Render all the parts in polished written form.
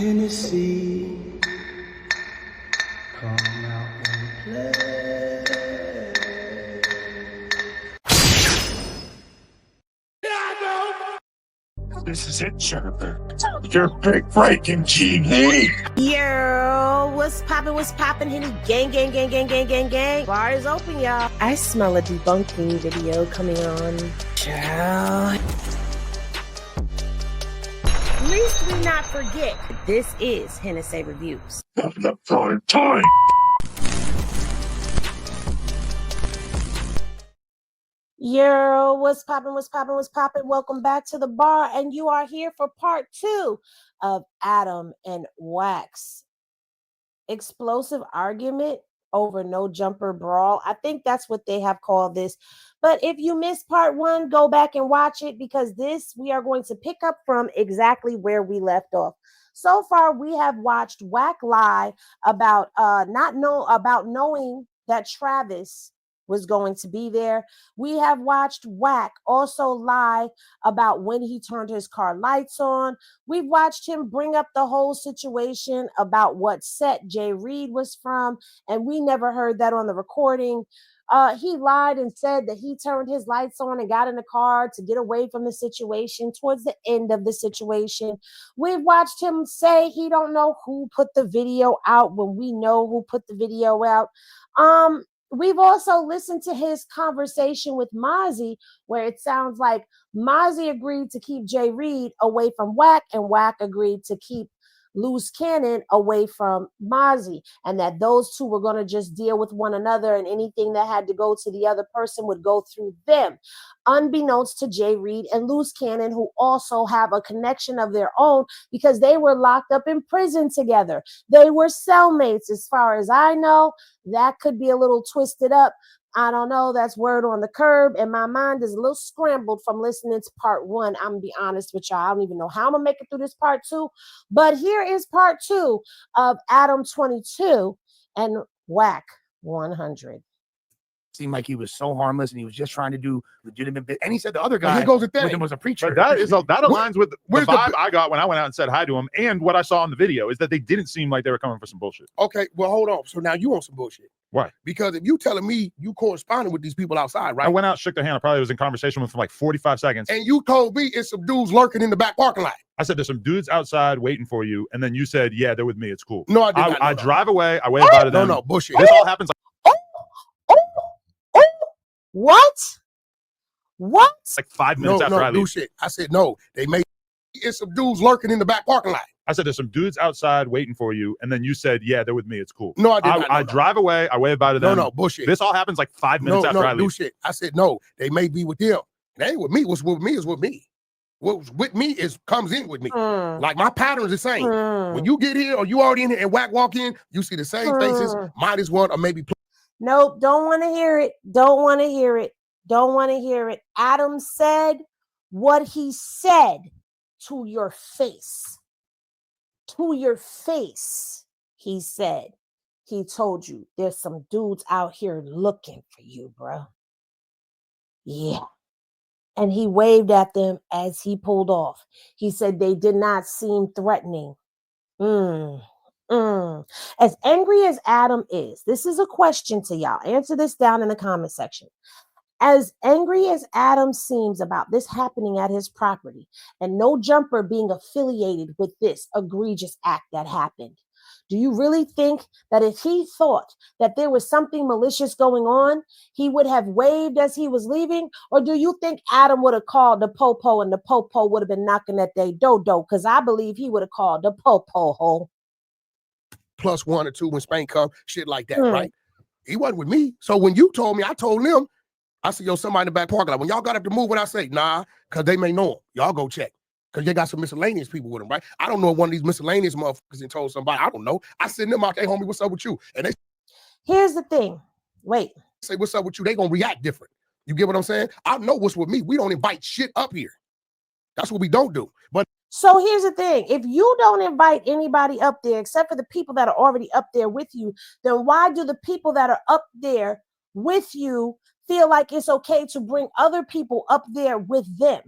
Hennessy, come out and play. This is it, Jennifer. Your big breaking GD. Yo, what's poppin', Henny? Gang. Bar is open, y'all. I smell a debunking video coming on. Ciao. Least we not forget, this is Hennessy Reviews. The prime time. Yo, what's poppin'? Welcome back to the bar, and you are here for part 2 of Adam and Wack's explosive argument over no jumper brawl. I think that's what they have called this. But if you missed part 1, go back and watch it, because this we are going to pick up from exactly where we left off. So far, we have watched Wack lie about knowing that Travis was going to be there. We have watched Wack also lie about when he turned his car lights on. We've watched him bring up the whole situation about what set Jay Reed was from, and we never heard that on the recording. He lied and said that he turned his lights on and got in the car to get away from the situation towards the end of the situation. We've watched him say he don't know who put the video out when we know who put the video out. We've also listened to his conversation with Mozzie, where it sounds like Mozzie agreed to keep Jay Reed away from Wack, and Wack agreed to keep Loose Cannon away from Mozzie, and that those two were going to just deal with one another, and anything that had to go to the other person would go through them, unbeknownst to Jay Reed and Loose Cannon, who also have a connection of their own because they were locked up in prison together. They were cellmates, as far as I know. That could be a little twisted up. I don't know. That's word on the curb. And my mind is a little scrambled from listening to part 1. I'm going to be honest with y'all. I don't even know how I'm going to make it through this part 2. But here is part 2 of Adam22 and Wack100. Seemed like he was so harmless and he was just trying to do legitimate bit. And he said the other guy here goes the thing. with him was a preacher. But that aligns with the where's vibe the- I got when I went out and said hi to him, and what I saw in the video is that they didn't seem like they were coming for some bullshit. Okay, well, hold on. So now you want some bullshit. Why? Because if you telling me you corresponded with these people outside, right? I went out, shook their hand. I probably was in conversation with them for like 45 seconds. And you told me it's some dudes lurking in the back parking lot. I said, there's some dudes outside waiting for you. And then you said, yeah, they're with me. It's cool. No, I did not. I drive away. I wave bye to them. No, bullshit. This all happens What? like 5 minutes after I do leave. shit. I said, no, they made it's some dudes lurking in the back parking lot. I said, there's some dudes outside waiting for you. And then you said, yeah, they're with me. It's cool. No, I did not. I drive away. I wave bye to them. No, bullshit. This all happens like 5 minutes after I leave. Do shit. I said, no, they may be with them. They ain't with me. What's with me is with me. What's with me is comes in with me. Like my pattern is the same. When you get here or you already in here and Wack walk in, you see the same faces, minus one or maybe. Nope, don't want to hear it. Don't want to hear it. Adam said what he said to your face. To your face, he said. He told you there's some dudes out here looking for you, bro. Yeah. And he waved at them as he pulled off. He said they did not seem threatening. As angry as Adam is, this is a question to y'all. Answer this down in the comment section. As angry as Adam seems about this happening at his property and no jumper being affiliated with this egregious act that happened, do you really think that if he thought that there was something malicious going on, he would have waved as he was leaving? Or do you think Adam would have called the popo and the popo would have been knocking at their dodo? Because I believe he would have called the popo hole. +1 or 2 when Spain come, shit like that, right? He wasn't with me. So when you told me, I told them, I said, yo, somebody in the back parking lot. When y'all got up to move, what I say? Nah, because they may know him. Y'all go check. Because they got some miscellaneous people with them, right? I don't know if one of these miscellaneous motherfuckers and told somebody. I don't know. I send them out, hey, homie, what's up with you? And they here's the thing. Wait. Say, what's up with you? They going to react different. You get what I'm saying? I know what's with me. We don't invite shit up here. That's what we don't do. But so here's the thing. If you don't invite anybody up there, except for the people that are already up there with you, then why do the people that are up there with you feel like it's okay to bring other people up there with them?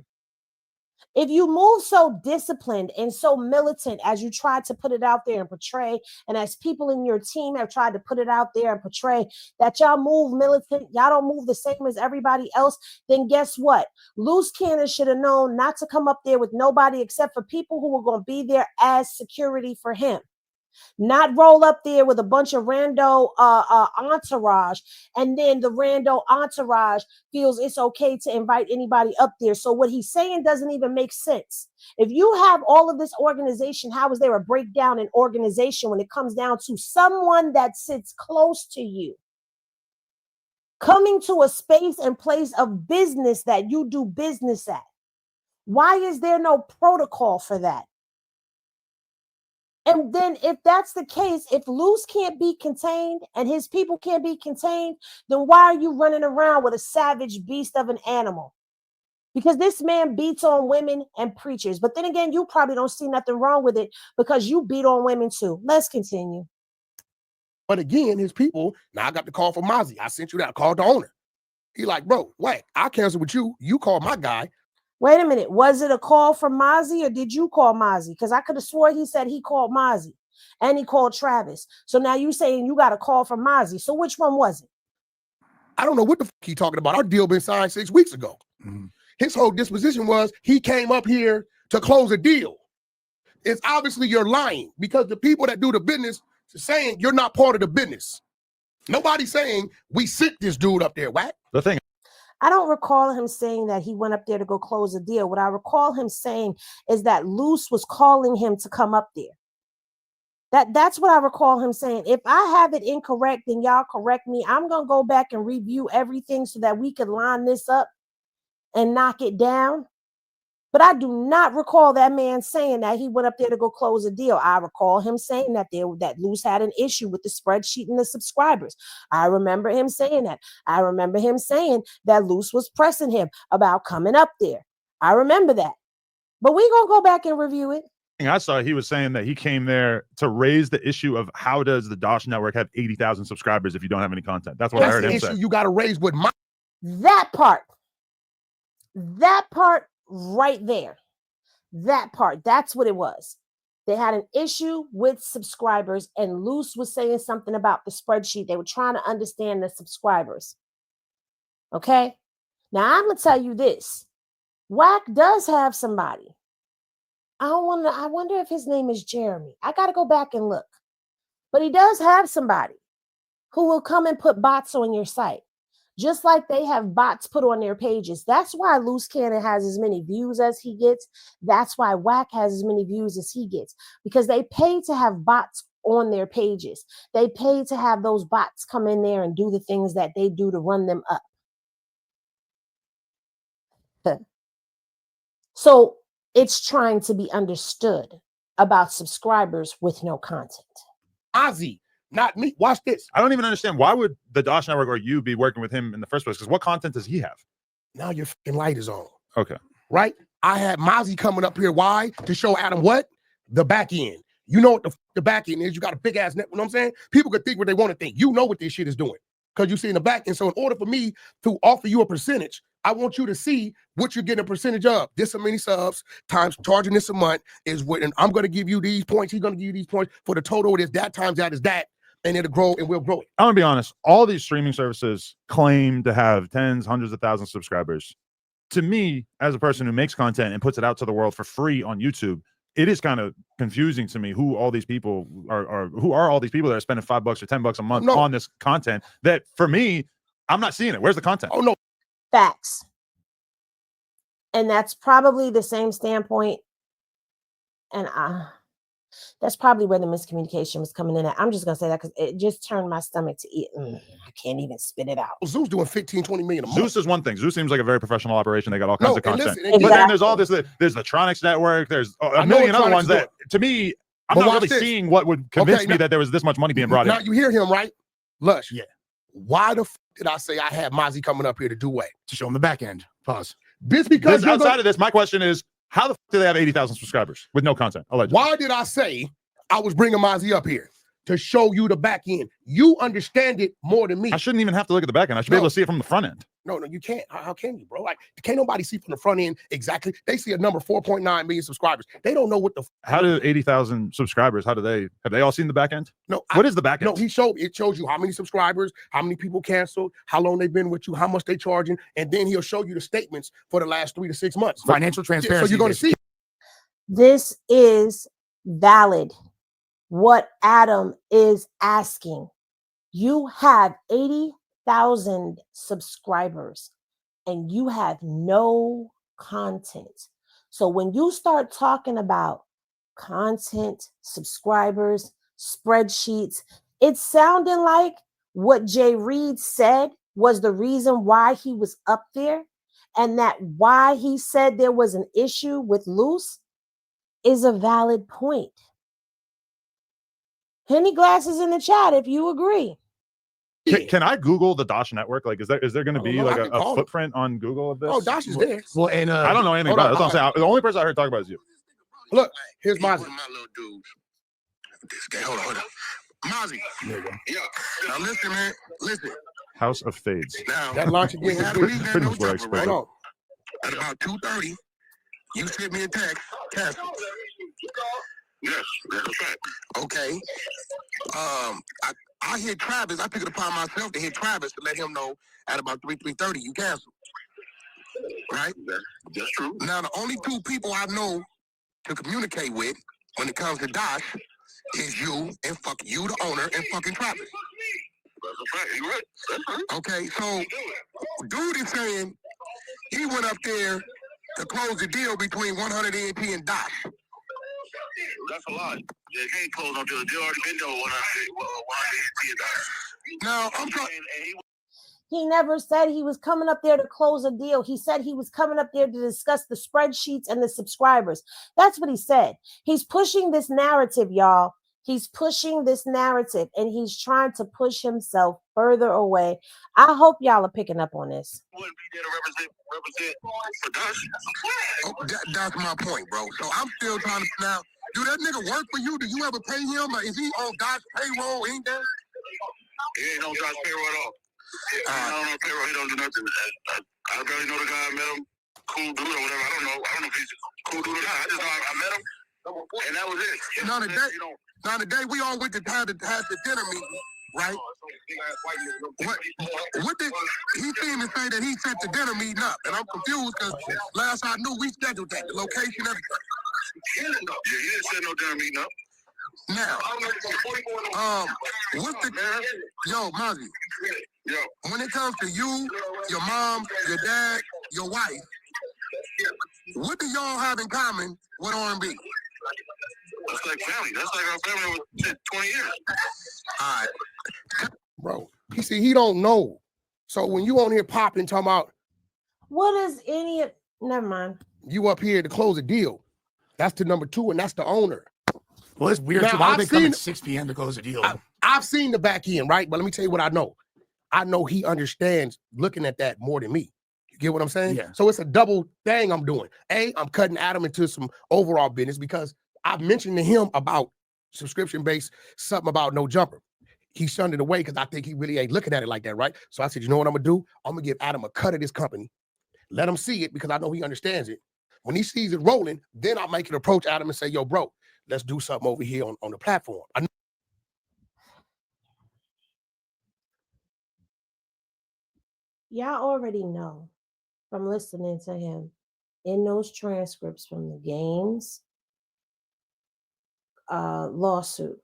If you move so disciplined and so militant as you try to put it out there and portray, and as people in your team have tried to put it out there and portray that y'all move militant, y'all don't move the same as everybody else, then guess what? Loose Cannon should have known not to come up there with nobody except for people who were going to be there as security for him. Not roll up there with a bunch of rando entourage, and then the rando entourage feels it's okay to invite anybody up there. So what he's saying doesn't even make sense. If you have all of this organization, how is there a breakdown in organization when it comes down to someone that sits close to you coming to a space and place of business that you do business at? Why is there no protocol for that? And then if that's the case, if Loose can't be contained and his people can't be contained, then why are you running around with a savage beast of an animal? Because this man beats on women and preachers. But then again, you probably don't see nothing wrong with it because you beat on women too. Let's continue. But again, his people, now I got the call from Mozzie. I sent you that, called the owner. He like, bro, Wack, I cancel with you. You call my guy. Wait a minute. Was it a call from Mozzie or did you call Mozzie? Because I could have swore he said he called Mozzie and he called Travis. So now you saying you got a call from Mozzie. So which one was it? I don't know what the fuck he talking about. Our deal been signed 6 weeks ago. Mhm. His whole disposition was he came up here to close a deal. It's obviously you're lying because the people that do the business are saying you're not part of the business. Nobody's saying we sent this dude up there, Wack. The thing I don't recall him saying that he went up there to go close a deal. What I recall him saying is that Loose was calling him to come up there. That's what I recall him saying. If I have it incorrect, then y'all correct me. I'm going to go back and review everything so that we could line this up and knock it down. But I do not recall that man saying that he went up there to go close a deal. I recall him saying that that Loose had an issue with the spreadsheet and the subscribers. I remember him saying that. I remember him saying that Loose was pressing him about coming up there. I remember that. But we're going to go back and review it. I saw, he was saying that he came there to raise the issue of how does the Dosh Network have 80,000 subscribers if you don't have any content? That's what I heard him say. You got to raise with my. That part right there, that part, that's what it was. They had an issue with subscribers and Loose was saying something about the spreadsheet. They were trying to understand the subscribers. Okay. Now I'm going to tell you this. Wack does have somebody. I wonder if his name is Jeremy. I got to go back and look, but he does have somebody who will come and put bots on your site. Just like they have bots put on their pages. That's why Loose Cannon has as many views as he gets. That's why Wack has as many views as he gets. Because they pay to have bots on their pages. They pay to have those bots come in there and do the things that they do to run them up. So it's trying to be understood about subscribers with no content. Ozzy. Not me. Watch this. I don't even understand. Why would the Dosh Network or you be working with him in the first place? Because what content does he have? Now your fucking light is on. Okay. Right? I had Mozzie coming up here. Why? To show Adam what? The back end. You know what the back end is. You got a big ass net. You know what I'm saying? People could think what they want to think. You know what this shit is doing. Because you see in the back end. So in order for me to offer you a percentage, I want you to see what you're getting a percentage of. This so many subs times charging this a month is what, and I'm going to give you these points. He's going to give you these points for the total. It is that times that is that. And it'll grow and we'll grow it. I'm gonna be honest. All these streaming services claim to have tens, hundreds of thousands of subscribers. To me, as a person who makes content and puts it out to the world for free on YouTube, it is kind of confusing to me who all these people are. Who are all these people that are spending $5 or $10 a month on this content? That for me, I'm not seeing it. Where's the content? Oh no, facts. And that's probably the same standpoint. And that's probably where the miscommunication was coming in at. I'm just going to say that because it just turned my stomach to eat. I can't even spit it out. Zeus doing 15, 20 million a month. Zeus is one thing. Zeus seems like a very professional operation. They got all kinds of content. Listen, but then there's all this, there's the Tronics Network. There's a million other ones that, to me, I'm not really seeing what would convince me that there was this much money being brought in. Now you hear him, right? Lush. Yeah. Why the f did I say I had Mozzie coming up here to do what? To show him the back end. Pause. This because outside of this, my question is, how the f do they have 80,000 subscribers with no content? Allegedly. Why did I say I was bringing Mozzie up here? To show you the back end. You understand it more than me. I shouldn't even have to look at the back end. I should be able to see it from the front end. No, you can't. How can you, bro? Like, can't nobody see from the front end exactly. They see a number 4.9 million subscribers. They don't know what the. How do 80,000 subscribers? Have they all seen the back end? No. What is the back end? No, it shows you how many subscribers, how many people canceled, how long they've been with you, how much they charging, and then he'll show you the statements for the last 3 to 6 months. Financial transparency. So you're going to see. This is valid. What Adam is asking. You have 80,000 subscribers and you have no content. So when you start talking about content, subscribers, spreadsheets, it's sounding like what Jay Reed said was the reason why he was up there, and that why he said there was an issue with Loose is a valid point. Henny Glasses in the chat if you agree. Can I Google the Dosh network? Like, is there going to be like a footprint on Google of this? Oh, Dosh is there. Well, and I don't know anything about it. That's what I'm saying. The only person I heard talk about is you. Look, here's Mozzie. My little dude. This guy, hold on. Mozzie. There you go. Yeah. Now listen, man. Listen. House of Fades. Now That launch again. had a meeting at Pretty no much what I jumper, right? expected. Hold on. At about 2:30, you sent me a text. Cancel. Yes, that's a fact. Okay. I hit Travis. I took it upon myself to hit Travis to let him know at about 3:30 you canceled. Right? That's true. Now the only two people I know to communicate with when it comes to Dosh is you and you, the owner, and fucking Travis. That's a fact. You right. That's right. Okay, so dude is saying he went up there to close the deal between 100 ANP and Dosh. That's a lie. Yeah, he ain't closed until the deal already been done. 100 ANP and Dosh. Now I'm trying. He never said he was coming up there to close a deal. He said he was coming up there to discuss the spreadsheets and the subscribers. That's what he said. He's pushing this narrative, y'all. He's pushing this narrative, and he's trying to push himself further away. I hope y'all are picking up on this. Wouldn't be there to represent for Dosh. Oh, that's my point, bro. So I'm still trying to now. Do that nigga work for you? Do you ever pay him? Or is he on Dosh payroll? Ain't that? He ain't on Dosh payroll at all. I don't know payroll. He don't do nothing. I barely know the guy. I met him. Cool dude or whatever. I don't know if he's cool dude or not. I just know I met him, and that was it. Now the day we all went to have the dinner meeting, right? What did he seemed to say that he set the dinner meeting up, and I'm confused because last I knew we scheduled that, the location, everything. Yeah, he didn't set no dinner meeting up. Now, what's the Mozzie? Yo, when it comes to you, your mom, your dad, your wife, what do y'all have in common with R&B? That's like family. That's like our family was 20 years. All right. Bro, he don't know. So when you on here popping, talking about What is any of... Never mind. you up here to close a deal, that's the number 2, and that's the owner. Well, it's weird. Now, Why I've they come seen- at 6 p.m. to close a deal? I've seen the back end, right? But let me tell you what I know. I know he understands looking at that more than me. You get what I'm saying? Yeah. So it's a double thing I'm doing. I'm cutting Adam into some overall business because I've mentioned to him about subscription-based, something about no jumper. He shunned it away because I think he really ain't looking at it like that, right? So I said, you know what I'm going to do? I'm going to give Adam a cut of this company. Let him see it because I know he understands it. When he sees it rolling, then I'll make an approach Adam and say, yo, bro, let's do something over here on the platform. Y'all already know from listening to him in those transcripts from the games lawsuit.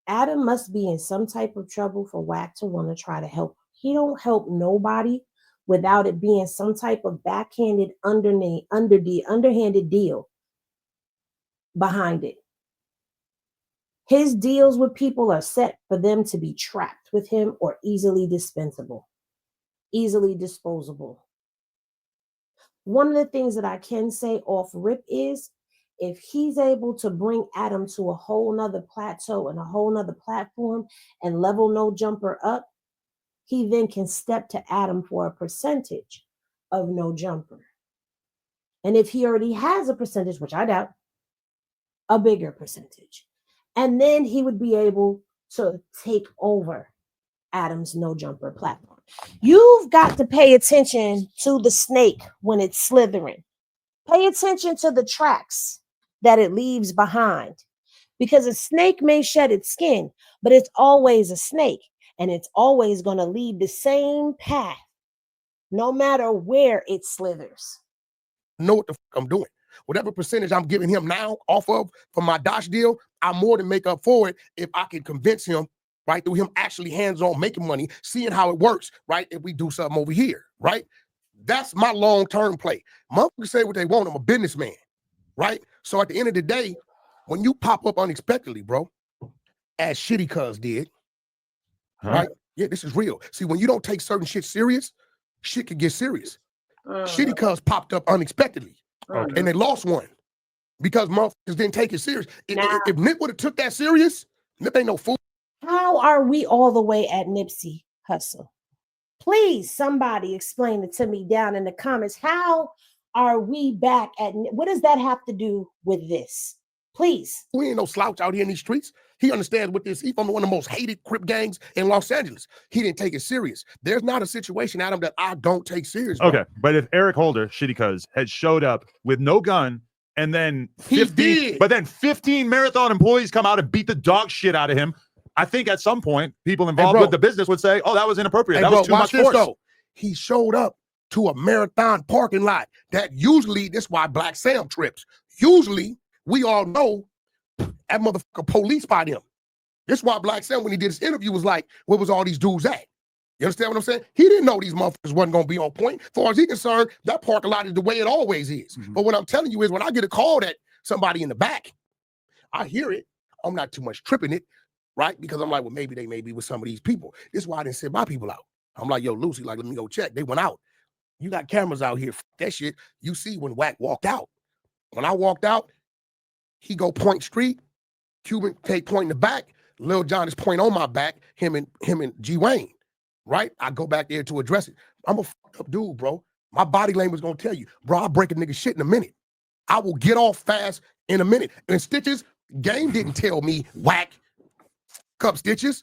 Adam must be in some type of trouble for Wack to want to try to help. He don't help nobody without it being some type of backhanded, underhanded deal behind it. His deals with people are set for them to be trapped with him or easily dispensable, easily disposable. One of the things that I can say off rip is if he's able to bring Adam to a whole nother plateau and a whole nother platform and level no jumper up, he then can step to Adam for a percentage of no jumper. And if he already has a percentage, which I doubt, a bigger percentage. And then he would be able to take over Adam's no jumper platform. You've got to pay attention to the snake when it's slithering. Pay attention to the tracks that it leaves behind, because a snake may shed its skin, but it's always a snake, and it's always going to lead the same path, no matter where it slithers. Know what the fuck I'm doing. Whatever percentage I'm giving him now off of from my Dodge deal, I more than make up for it if I can convince him, right, through him actually hands-on making money, seeing how it works, right, if we do something over here, right? That's my long-term play. Motherfuckers say what they want. I'm a businessman, right? So at the end of the day, when you pop up unexpectedly, bro, as Shitty Cuz did, right? Yeah, this is real. See, when you don't take certain shit serious, shit can get serious. Shitty Cuz popped up unexpectedly, and they lost one because motherfuckers didn't take it serious. If Nip would have took that serious, Nip ain't no fool. How are we all the way at Nipsey Hussle? Please, somebody explain it to me down in the comments. How are we back at, what does that have to do with this? Please. We ain't no slouch out here in these streets. He understands what this. He's from one of the most hated Crip gangs in Los Angeles. He didn't take it serious. There's not a situation, Adam, that I don't take serious. Bro. Okay, but if Eric Holder, Shitty Cuz, had showed up with no gun and then 15 Marathon employees come out and beat the dog shit out of him, I think at some point people involved with the business would say, "Oh, that was inappropriate. That was too much force." Though. He showed up to a Marathon parking lot that usually, this is why Black Sam trips. Usually, we all know that motherfucker police by them. This is why Black Sam, when he did his interview, was like, "Where was all these dudes at?" You understand what I'm saying? He didn't know these motherfuckers wasn't gonna be on point. As far as he's concerned, that parking lot is the way it always is. But what I'm telling you is, when I get a call that somebody in the back, I hear it. I'm not too much tripping it. Right? Because I'm like, well, maybe they may be with some of these people. This is why I didn't send my people out. I'm like, yo, Lucy, like, let me go check. They went out. You got cameras out here. That shit. You see when Wack walked out. When I walked out, he go point street. Cuban take point in the back. Lil John is point on my back. Him and G Wayne. Right? I go back there to address it. I'm a fucked up dude, bro. My body language gonna tell you, bro, I'll break a nigga shit in a minute. I will get off fast in a minute. And Stitches, Game didn't tell me Wack. Cup Stitches.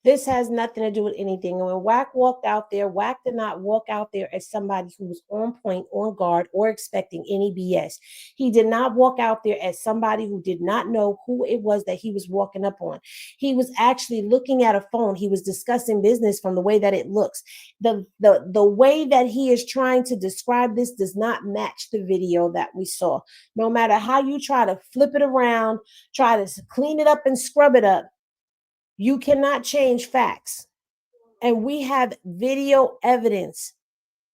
This has nothing to do with anything. And when Wack walked out there, Wack did not walk out there as somebody who was on point, on guard, or expecting any BS. He did not walk out there as somebody who did not know who it was that he was walking up on. He was actually looking at a phone. He was discussing business from the way that it looks. The way that he is trying to describe this does not match the video that we saw. No matter how you try to flip it around, try to clean it up and scrub it up, you cannot change facts. And we have video evidence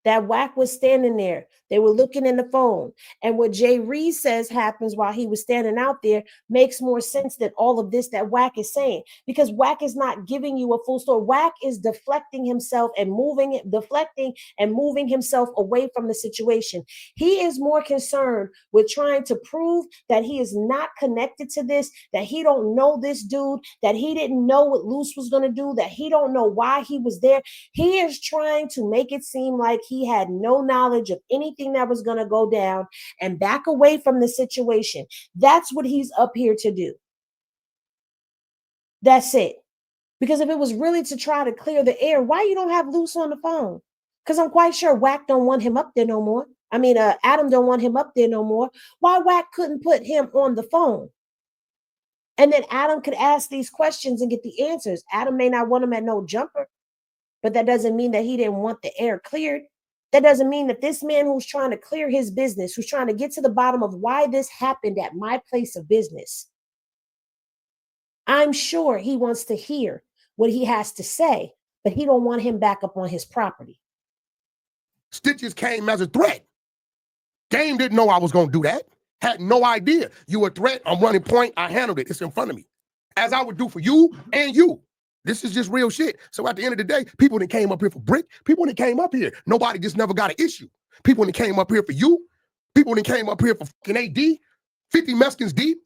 that Wack was standing there. They were looking in the phone. And what Jay Reed says happens while he was standing out there makes more sense than all of this that Wack is saying. Because Wack is not giving you a full story. Wack is deflecting himself and moving himself away from the situation. He is more concerned with trying to prove that he is not connected to this, that he don't know this dude, that he didn't know what Luce was going to do, that he don't know why he was there. He is trying to make it seem like he had no knowledge of anything that was going to go down and back away from the situation. That's what he's up here to do. That's it. Because if it was really to try to clear the air, why you don't have Luce on the phone? Because I'm quite sure Wack don't want him up there no more. I mean, Adam don't want him up there no more. Why Wack couldn't put him on the phone? And then Adam could ask these questions and get the answers. Adam may not want him at no jumper, but that doesn't mean that he didn't want the air cleared. That doesn't mean that this man who's trying to clear his business, who's trying to get to the bottom of why this happened at my place of business, I'm sure he wants to hear what he has to say, but he don't want him back up on his property. Stitches came as a threat. Game didn't know I was going to do that. Had no idea. You a threat, I'm running point, I handled it. It's in front of me. As I would do for you and you. This is just real shit. So at the end of the day, people that came up here for brick, people that came up here, nobody just never got an issue. People that came up here for you, people that came up here for fucking AD, 50 Mexicans deep.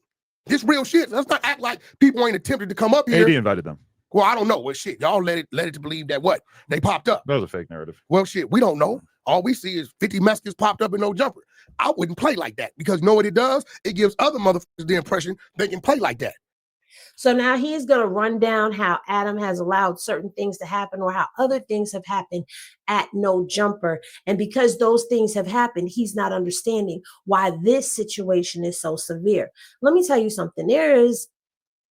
This real shit. Let's not act like people ain't attempted to come up here. AD invited them. Well, I don't know. Well, shit, y'all let it to believe that what? They popped up. That was a fake narrative. Well, shit, we don't know. All we see is 50 Mexicans popped up in no jumper. I wouldn't play like that because you know what it does? It gives other motherfuckers the impression they can play like that. So now he's going to run down how Adam has allowed certain things to happen or how other things have happened at No Jumper. And because those things have happened, he's not understanding why this situation is so severe. Let me tell you something. There is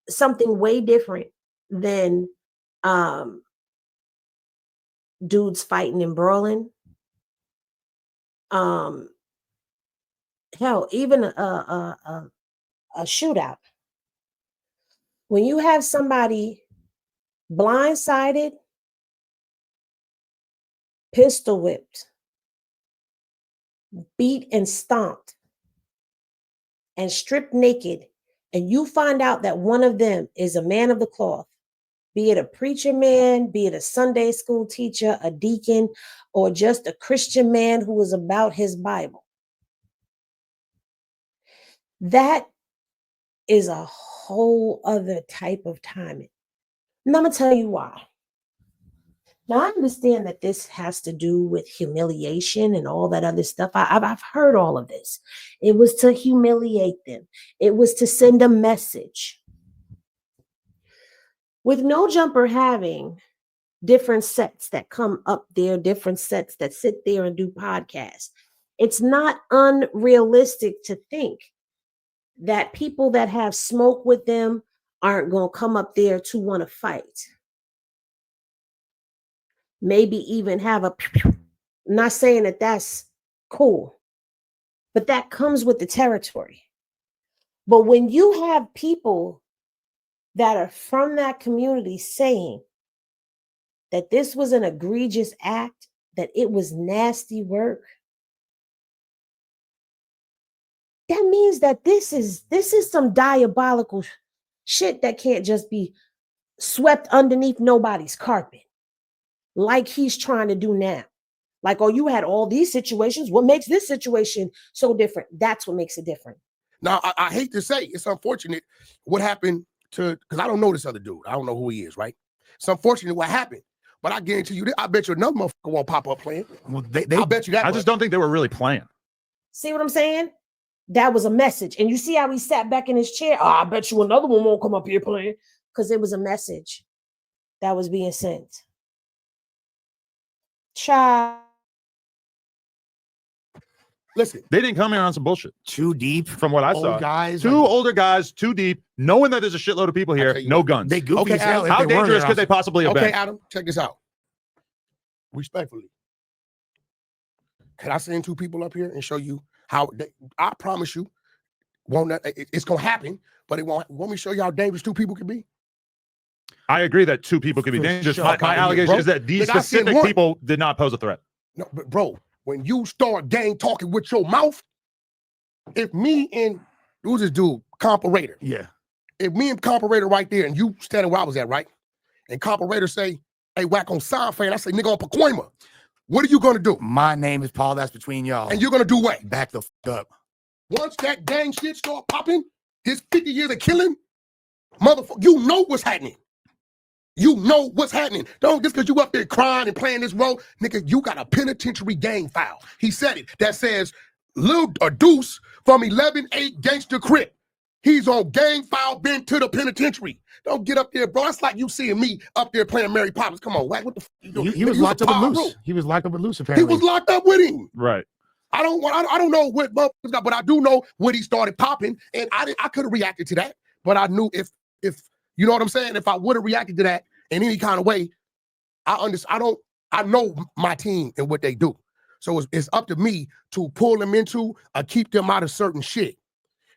something way different than dudes fighting and brawling. Hell, even a shootout. When you have somebody blindsided, pistol whipped, beat and stomped, and stripped naked, and you find out that one of them is a man of the cloth, be it a preacher man, be it a Sunday school teacher, a deacon, or just a Christian man who is about his Bible. That is a whole other type of timing. And I'm going to tell you why. Now, I understand that this has to do with humiliation and all that other stuff. I've heard all of this. It was to humiliate them. It was to send a message. With No Jumper having different sets that come up there, different sets that sit there and do podcasts, it's not unrealistic to think that people that have smoke with them aren't going to come up there to want to fight. Maybe even have a, I'm not saying that that's cool, but that comes with the territory. But when you have people that are from that community saying that this was an egregious act, that it was nasty work, that means that this is some diabolical shit that can't just be swept underneath nobody's carpet like he's trying to do now. Like, oh, you had all these situations. What makes this situation so different? That's what makes it different. Now, I hate to say, it's unfortunate what happened to, because I don't know this other dude. I don't know who he is, right? It's unfortunate what happened. But I guarantee you, I bet you another motherfucker won't pop up playing. Well, I bet you that. I just don't think they were really playing. See what I'm saying? That was a message. And you see how he sat back in his chair? Oh, I bet you another one won't come up here playing. Because it was a message that was being sent. Child. Listen, They didn't come here on some bullshit. Too deep. From what I Old saw, guys, two older guys, too deep, knowing that there's a shitload of people here, tell you no what, guns. They goofy Okay, as hell. if How they weren't dangerous here could they on- possibly have okay, been? Adam, check this out. Respectfully, can I send two people up here and show you how? I promise you, it's gonna happen, but it won't. Want me to show you how dangerous two people can be? I agree that two people could be For dangerous. sure. My Fuck outta here, allegation bro. is that these Nigga, I seen specific one. people did not pose a threat. No, but bro, when you start gang talking with your mouth, if me and who's this dude, Comparator, Yeah. if me and Comparator right there, and you standing where I was at, right? And Comparator say, "Hey, Wack on sign fan," I say, "Nigga on Pacoima." What are you gonna do? My name is Paul. That's between y'all. And you're gonna do what? Back the up. Once that gang shit start popping, this 50 years of killing, motherfucker, you know what's happening. You know what's happening. Don't just because you up there crying and playing this role, nigga, you got a penitentiary gang file. He said it. That says Lil Deuce from 11-8 Gangster Crip. He's on gang file, been to the penitentiary. Don't get up there, bro. That's like you seeing me up there playing Mary Poppins. Come on, Wack, what the fuck you doing? He was Nigga, locked up with Pablo. Loose. He was locked up with Loose, He apparently. was locked up with him. Right. I don't know what motherfuckers got, but I do know when he started popping, and I could have reacted to that, but I knew if you know what I'm saying, if I would have reacted to that in any kind of way, I know my team and what they do. So it's up to me to pull them into or keep them out of certain shit.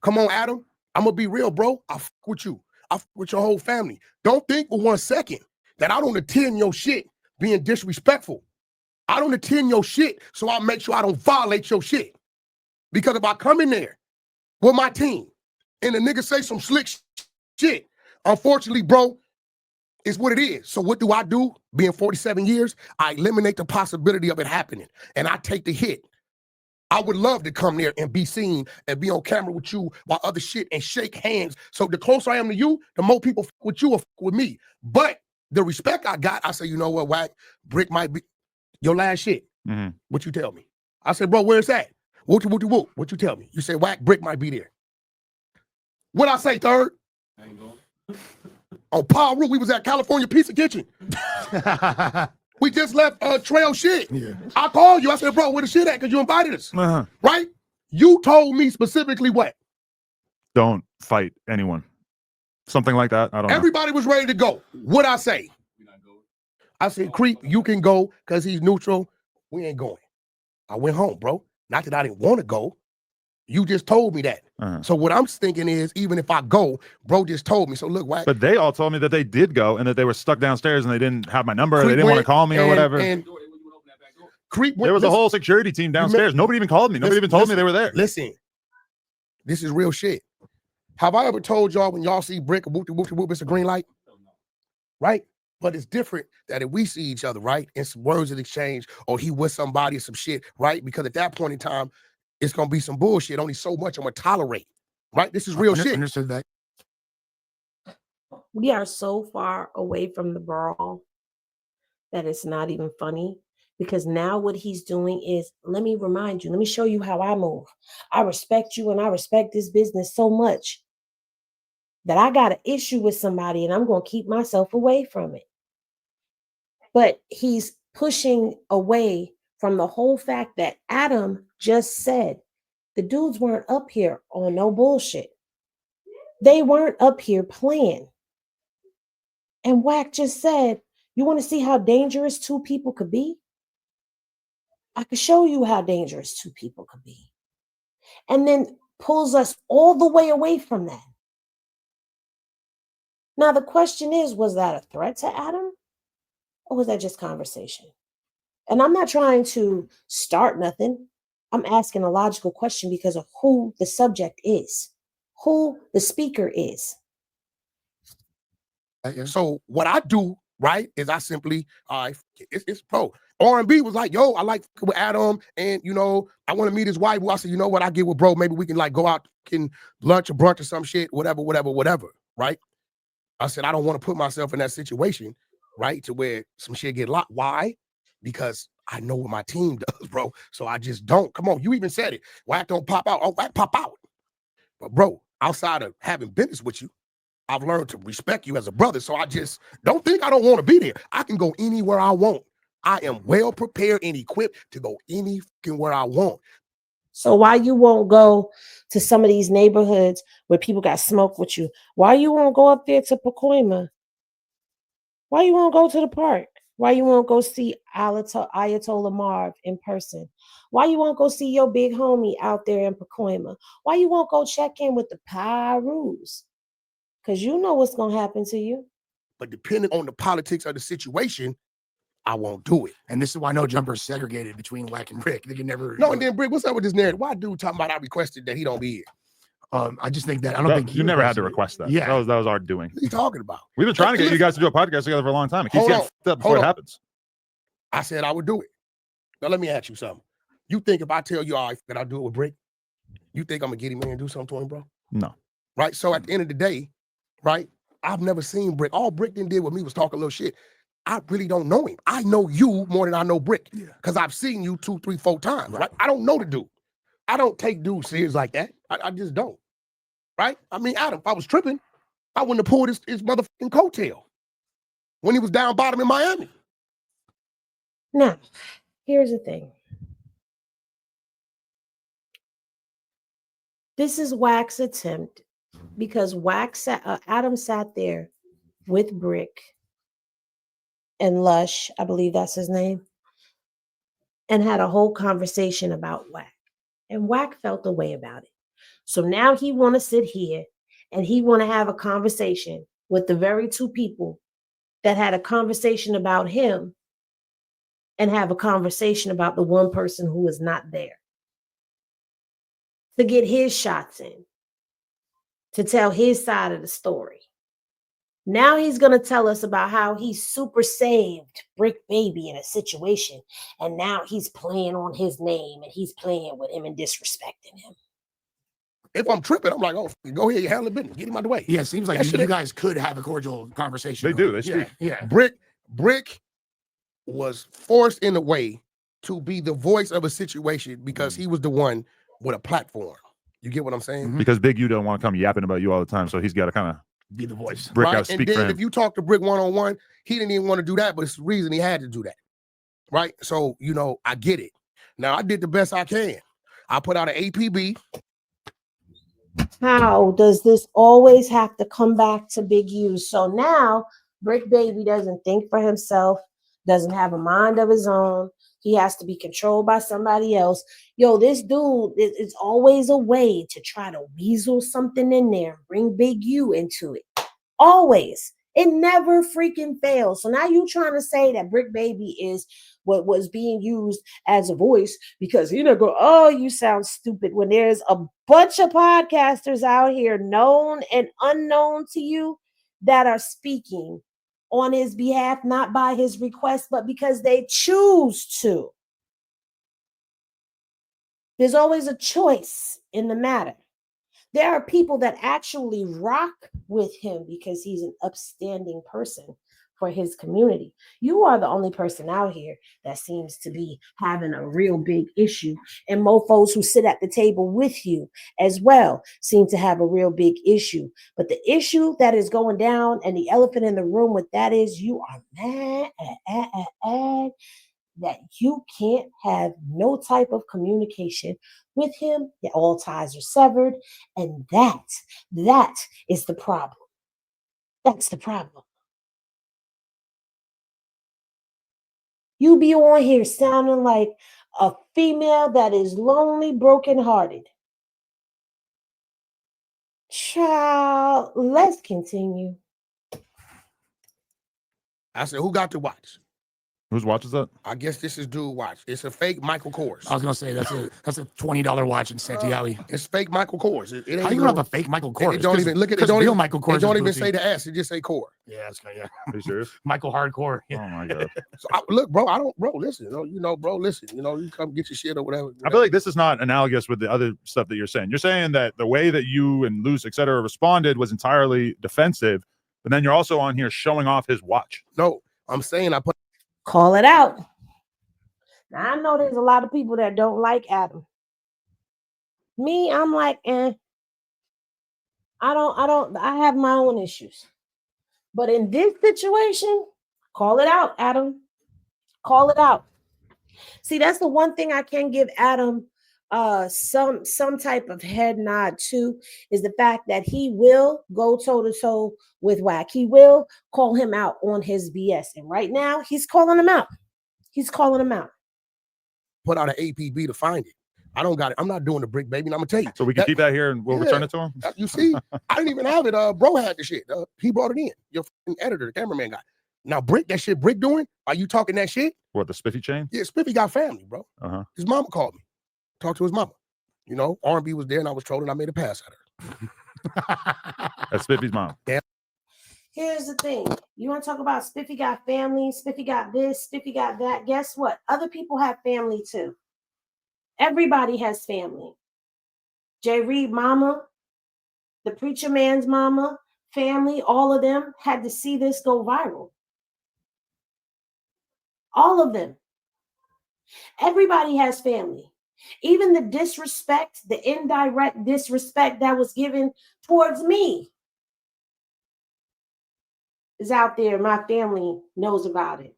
Come on, Adam. I'm gonna be real, bro. I fuck with you. I fuck with your whole family. Don't think for 1 second that I don't attend your shit being disrespectful. I don't attend your shit, so I make sure I don't violate your shit. Because if I come in there with my team and the nigga say some slick shit, unfortunately, bro, it's what it is. So what do? Being 47 years, I eliminate the possibility of it happening, and I take the hit. I would love to come there and be seen and be on camera with you while other shit and shake hands. So the closer I am to you, the more people fuck with you or fuck with me. But the respect I got, I say, you know what, Wack, Brick might be your last shit. Mm-hmm. What you tell me? I said, bro, where's that? What you tell me? You say, Wack, Brick might be there. What I say, third? On Paul Root, we was at California Pizza Kitchen. We just left Trail Shit. Yeah. I called you. I said, bro, where the shit at? Because you invited us. Uh-huh. Right? You told me specifically what? Don't fight anyone. Something like that. I don't know. Everybody was ready to go. What'd I say? I said, Creep, you can go because he's neutral. We ain't going. I went home, bro. Not that I didn't want to go. You just told me that. So what I'm thinking is, even if I go, bro just told me. So look, Wack. But they all told me that they did go and that they were stuck downstairs and they didn't have my number. Or they didn't want to call me or whatever. And Creep went, there was a whole security team downstairs. Nobody even called me. Nobody even told me they were there. Listen, this is real shit. Have I ever told y'all when y'all see Brick or whoop, it's a green light? Right? But it's different that if we see each other, right, and some words in exchange, or he with somebody or some shit, right? Because at that point in time, it's gonna be some bullshit. Only so much I'm gonna tolerate. Right? This is real shit. Understood that. We are so far away from the brawl that it's not even funny, because now what he's doing is, let me remind you, let me show you how I move. I respect you and I respect this business so much that I got an issue with somebody and I'm going to keep myself away from it. But he's pushing away from the whole fact that Adam just said the dudes weren't up here on no bullshit. They weren't up here playing. And Wack just said, you want to see how dangerous two people could be? I could show you how dangerous two people could be. And then pulls us all the way away from that. Now, the question is, was that a threat to Adam? Or was that just conversation? And I'm not trying to start nothing. I'm asking a logical question because of who the subject is, who the speaker is. So what I do, right, is I simply, it's pro. R&B was like, yo, I like with Adam, and you know, I want to meet his wife. Well, I said, you know what, I get with bro. Maybe we can like go out, can lunch or brunch or some shit, whatever, right? I said, I don't want to put myself in that situation, right, to where some shit get locked. Why? Because I know what my team does, bro. So I just don't. Come on, you even said it. Wack don't pop out. Oh, Wack pop out. But bro, outside of having business with you, I've learned to respect you as a brother. So I just don't think I don't want to be there. I can go anywhere I want. I am well prepared and equipped to go anywhere I want. So why you won't go to some of these neighborhoods where people got smoke with you? Why you won't go up there to Pacoima? Why you won't go to the park? Why you won't go see Ayatollah Marv in person? Why you won't go see your big homie out there in Pacoima? Why you won't go check in with the Pyrus? Because you know what's going to happen to you. But depending on the politics of the situation, I won't do it. And this is why No Jumper is segregated between Wack and Brick. They can never. No, and then Brick, what's up with this narrative? Why dude talking about I requested that he don't be here? I just think that I don't think you never had to request that. Yeah, that was our doing. What are you talking about? We've been trying to get you guys to do a podcast together for a long time. It keeps getting fucked up before it happens. I said I would do it. Now let me ask you something. You think if I tell you that I'll do it with Brick, you think I'm gonna get him in and do something to him, bro? No. Right. So at the end of the day, right? I've never seen Brick. All Brick did with me was talk a little shit. I really don't know him. I know you more than I know Brick. Because I've seen you 2, 3, 4 times, right? I don't know the dude. I don't take dudes serious like that. I just don't. Right? I mean, Adam, if I was tripping, I wouldn't have pulled his motherfucking coattail when he was down bottom in Miami. Now, here's the thing. This is Wack's attempt because Adam sat there with Brick and Lush, I believe that's his name, and had a whole conversation about Wack. And Wack felt the way about it. So now he want to sit here and he want to have a conversation with the very two people that had a conversation about him and have a conversation about the one person who is not there. To get his shots in, to tell his side of the story. Now he's going to tell us about how he super saved Brick Baby in a situation, and now he's playing on his name and he's playing with him and disrespecting him. If I'm tripping, I'm like, oh, go ahead, you handle the business. Get him out of the way. Yeah, it seems like you guys could have a cordial conversation. They do. They speak. Yeah. Brick was forced in a way to be the voice of a situation because he was the one with a platform. You get what I'm saying? Because Big U don't want to come yapping about you all the time, so he's got to kind of Be the voice. Brick right? out, And speak for then him. if you talk to Brick one-on-one, he didn't even want to do that, but it's the reason he had to do that. Right? So, you know, I get it. Now, I did the best I can. I put out an APB. How does this always have to come back to Big U? So now Brick Baby doesn't think for himself, doesn't have a mind of his own. He has to be controlled by somebody else. Yo, this dude, it's always a way to try to weasel something in there, bring Big U into it. Always. It never freaking fails. So now you trying to say that Brick Baby is what was being used as a voice because he never go, oh, you sound stupid, when there's a bunch of podcasters out here, known and unknown to you, that are speaking on his behalf, not by his request, but because they choose to. There's always a choice in the matter. There are people that actually rock with him because he's an upstanding person for his community. You are the only person out here that seems to be having a real big issue. And mofos who sit at the table with you as well seem to have a real big issue. But the issue that is going down and the elephant in the room with that is you are mad that you can't have no type of communication with him, that all ties are severed, and that is the problem. That's the problem. You be on here sounding like a female that is lonely, brokenhearted. Child, let's continue. I said, who got to watch? Whose watch is that? I guess this is dude watch. It's a fake Michael Kors. I was gonna say that's a $20 watch in Santee Alley. It's fake Michael Kors. It ain't How you even have a fake Michael Kors? It don't even look at it. Don't real even, Michael Kors. it don't even goofy. say the S. It just say Kors. Yeah, that's kind of, Are you serious? Michael Hardcore. Oh my god. So look, bro. Listen. Bro. Listen. You come get your shit or whatever. I feel like this is not analogous with the other stuff that you're saying. You're saying that the way that you and Luce, et cetera, responded was entirely defensive, but then you're also on here showing off his watch. No, I'm saying I put. Call it out. Now, I know there's a lot of people that don't like Adam. Me, I'm like, I have my own issues. But in this situation, call it out, Adam. Call it out. See, that's the one thing I can give Adam some type of head nod to, is the fact that he will go toe-to-toe with Wack. He will call him out on his BS. And right now, he's calling him out. He's calling him out. Put out an APB to find it. I don't got it. I'm not doing the Brick Baby. And I'm gonna tell you. So we can keep that here and we'll return it to him. You see, I didn't even have it. Bro had the shit. He brought it in. Your editor, the cameraman guy. Now Brick, that shit Brick doing? Are you talking that shit? What, the spiffy chain? Yeah, Spiffy got family, bro. Uh-huh. His mama called me. Talked to his mama. You know, R&B was there and I was trolling. I made a pass at her. That's Spiffy's mom. Damn. Here's the thing. You want to talk about Spiffy got family, Spiffy got this, Spiffy got that. Guess what? Other people have family too. Everybody has family. Jay Reed mama, the preacher man's mama, family, all of them had to see this go viral. All of them. Everybody has family. Even the disrespect, the indirect disrespect that was given towards me is out there. My family knows about it.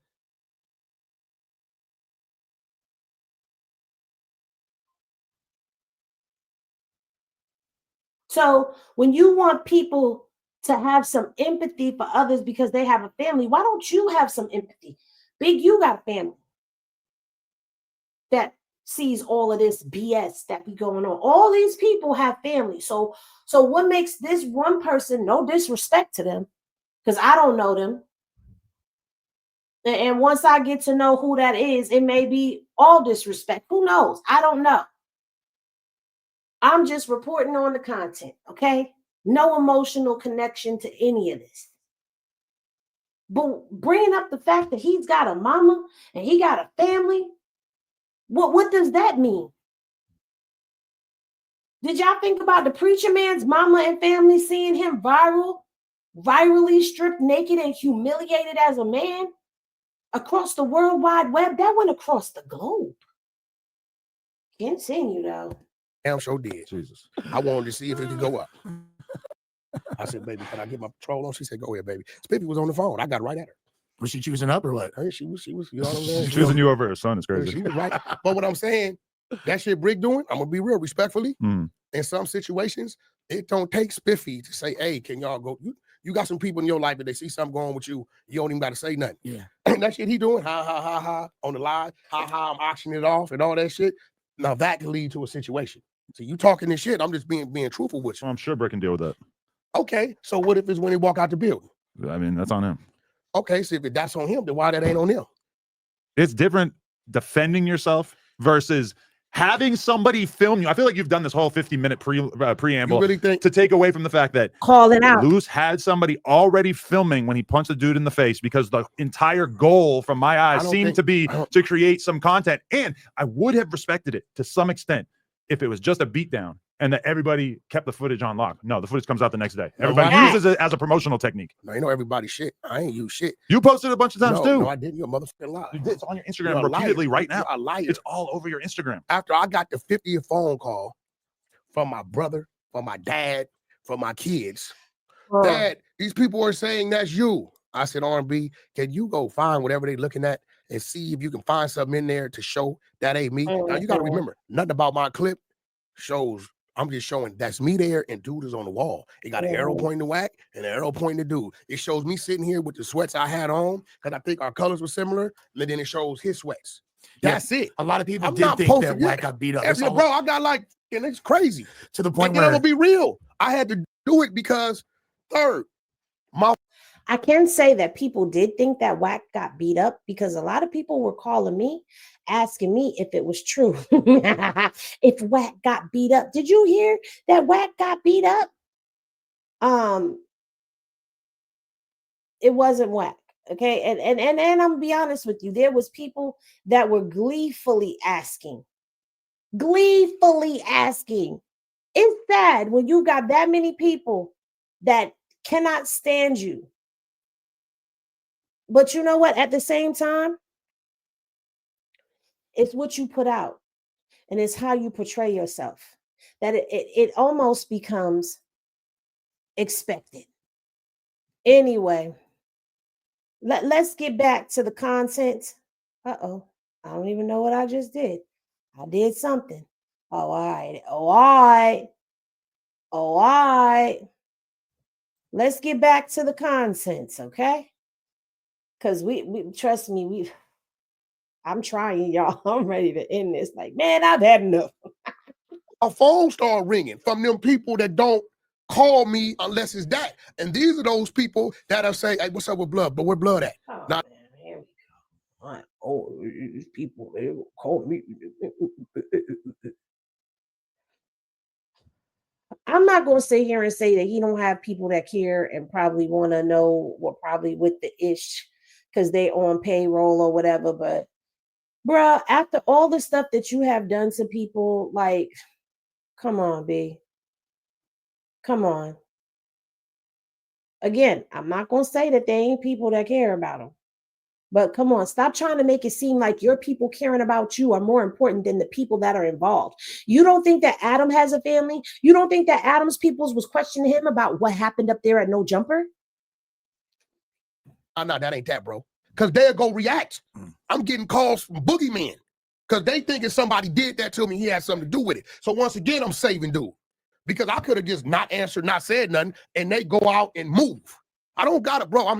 So when you want people to have some empathy for others because they have a family, why don't you have some empathy? Big, you got family that sees all of this BS that be going on. All these people have family. So what makes this one person, no disrespect to them, because I don't know them. And once I get to know who that is, it may be all disrespect. Who knows? I don't know. I'm just reporting on the content, okay? No emotional connection to any of this. But bringing up the fact that he's got a mama and he got a family, what does that mean? Did y'all think about the preacher man's mama and family seeing him virally stripped naked and humiliated as a man across the World Wide Web? That went across the globe. Continue though. Damn sure did. Jesus. I wanted to see if it could go up. I said, baby, can I get my patrol on? She said, go ahead, baby. Spiffy was on the phone. I got right at her. Was she choosing up or what? Hey, she was, you know what I'm saying? Choosing you over her son is crazy. She was right. But what I'm saying, that shit Brick doing, I'm gonna be real respectfully. Mm. In some situations, it don't take Spiffy to say, hey, can y'all go? You got some people in your life that they see something going with you, you don't even got to say nothing. Yeah. That shit he doing, ha, on the live, ha, I'm auctioning it off and all that shit. Now that can lead to a situation. So you talking this shit, I'm just being truthful with you. Well, I'm sure Brick can deal with that. Okay, so what if it's when he walk out the building? I mean, that's on him. Okay, so if that's on him, then why that ain't on him? It's different defending yourself versus having somebody film you. I feel like you've done this whole 50-minute preamble You really think to take away from the fact that Calling out. Luce had somebody already filming when he punched the dude in the face, because the entire goal from my eyes seemed to be to create some content. And I would have respected it to some extent if it was just a beatdown and that everybody kept the footage on lock. No, the footage comes out the next day. Everybody uses it as a promotional technique. No, you know everybody shit. I ain't use shit. You posted a bunch of times too. No, I didn't. You're a motherfucking liar. You did. It's on your Instagram repeatedly right now. You're a liar. It's all over your Instagram. After I got the 50th phone call from my brother, from my dad, from my kids, Dad, these people are saying that's you. I said, R&B, can you go find whatever they're looking at and see if you can find something in there to show that ain't me? Now, you got to remember, nothing about my clip shows. I'm just showing that's me there and dude is on the wall. It got an arrow pointing to Wack and an arrow pointing to dude. It shows me sitting here with the sweats I had on because I think our colors were similar. And then it shows his sweats. That's it. A lot of people I'm did not think that posting Wack it. got beat up. Bro, I got like, and it's crazy. To the point And then I'm where gonna be real. I had to do it because I can say that people did think that Wack got beat up because a lot of people were calling me, asking me if it was true. If Wack got beat up. Did you hear that Wack got beat up? It wasn't Wack. Okay. And I'm gonna be honest with you. There was people that were gleefully asking. It's sad when you got that many people that cannot stand you. But you know what? At the same time, it's what you put out and it's how you portray yourself that it almost becomes expected. Anyway, let's get back to the content. Uh-oh, I don't even know what I just did. I did something. Oh, all right. Let's get back to the contents, okay? Because we trust me, I'm trying, y'all. I'm ready to end this. Like, man, I've had enough. A phone started ringing from them people that don't call me unless it's that. And these are those people that are saying, hey, what's up with Blood? But where Blood at? Oh, Now, man, here we go. All right. Oh, these people, they will call me. I'm not going to sit here and say that he don't have people that care and probably want to know what probably with the ish because they on payroll or whatever. But bruh, after all the stuff that you have done to people, like, come on, B. Come on. Again, I'm not going to say that there ain't people that care about them. But come on, stop trying to make it seem like your people caring about you are more important than the people that are involved. You don't think that Adam has a family? You don't think that Adam's peoples was questioning him about what happened up there at No Jumper? no, that ain't that, bro. Because they'll go react. I'm getting calls from boogeymen because they thinking somebody did that to me. He had something to do with it. So once again, I'm saving dude because I could have just not answered, not said nothing, and they go out and move. I don't got it, bro.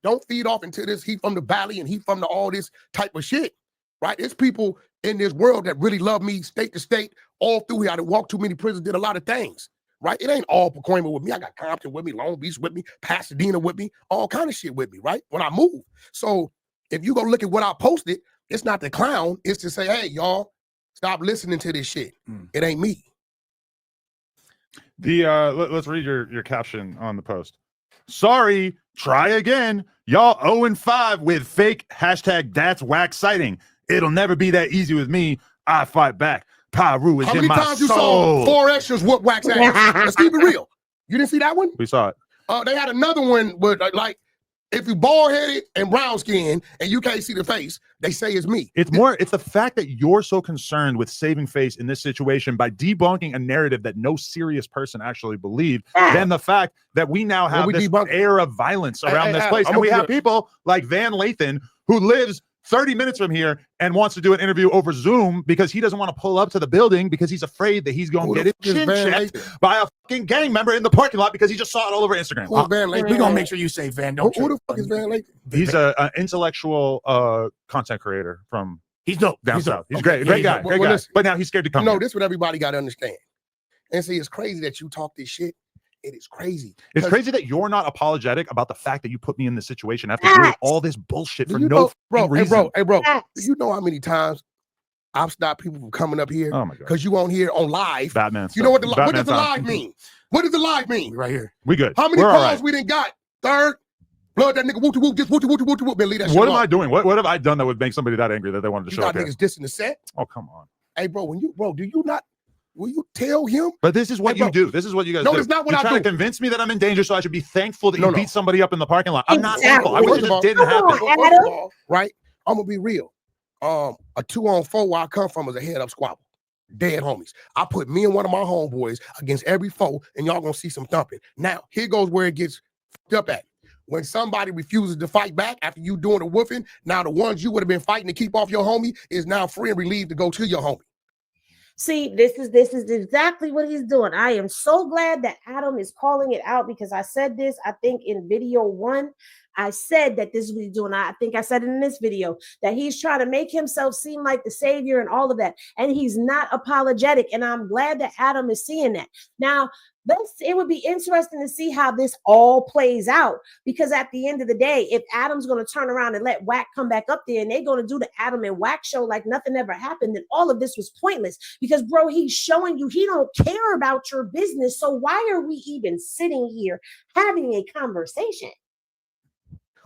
Don't feed off into this. He from the valley and he from the all this type of shit, right? There's people in this world that really love me state to state all through here. I done walked too many prisons, did a lot of things, right? It ain't all Pacoima with me. I got Compton with me, Long Beach with me, Pasadena with me, all kind of shit with me, right? When I move. So if you go look at what I posted, it's not the clown. It's to say, hey, y'all, stop listening to this shit. It ain't me. Let's read your caption on the post. Sorry, try again. Y'all 0-5 with fake hashtag that's Wack sighting. It'll never be that easy with me. I fight back. Pyru is How in many my times you soul. saw 4 extras whoop Wack's ass? Let's keep it real. You didn't see that one? We saw it. They had another one with like If you bald headed and brown skinned and you can't see the face, they say it's me. It's the fact that you're so concerned with saving face in this situation by debunking a narrative that no serious person actually believed, than the fact that we now have this air of violence around this place. And we have people like Van Lathan who lives 30 minutes from here and wants to do an interview over Zoom because he doesn't want to pull up to the building because he's afraid that he's going to get his chin checked by a fucking gang member in the parking lot because he just saw it all over Instagram. Who's Van Lathan? We're going to make sure you say Van. Don't who the fuck is Van Lathan? He's an intellectual content creator from dope. Down south. He's great guy. Great guy. But now he's scared to come. No, this is what everybody got to understand. And see, it's crazy that you talk this shit. It is crazy. It's crazy that you're not apologetic about the fact that you put me in this situation after doing all this bullshit for no reason. Hey, bro. Do you know how many times I've stopped people from coming up here? Oh my god! Because you on here on live. Batman. You know what does the live mean? What does the live mean? Right here. We good. How many calls we didn't got? Third. Blood that nigga whoop just whoop. Leave that shit What am I doing? What have I done that would make somebody that angry that they wanted to show up here? Niggas dissing the set. Oh come on. Hey, bro. Do you not? Will you tell him? But this is what you do. This is what you guys do. No, it's not what You're I do. trying to convince me that I'm in danger, so I should be thankful that you beat somebody up in the parking lot. I'm not thankful. I wish it just didn't happen. First of all, right? I'm gonna be real. A 2-on-4 where I come from is a head up squabble. Dead homies. I put me and one of my homeboys against every foe, and y'all gonna see some thumping. Now, here goes where it gets fucked up at. When somebody refuses to fight back after you doing a woofing, now the ones you would have been fighting to keep off your homie is now free and relieved to go to your homie. See, this is exactly what he's doing. I am so glad that Adam is calling it out because I said this, I think in video 1, I said that this is what he's doing. I think I said it in this video that he's trying to make himself seem like the savior and all of that. And he's not apologetic. And I'm glad that Adam is seeing that. Now, it would be interesting to see how this all plays out, because at the end of the day, if Adam's going to turn around and let Wack come back up there and they're going to do the Adam and Wack show like nothing ever happened, then all of this was pointless because, bro, he's showing you he don't care about your business. So why are we even sitting here having a conversation?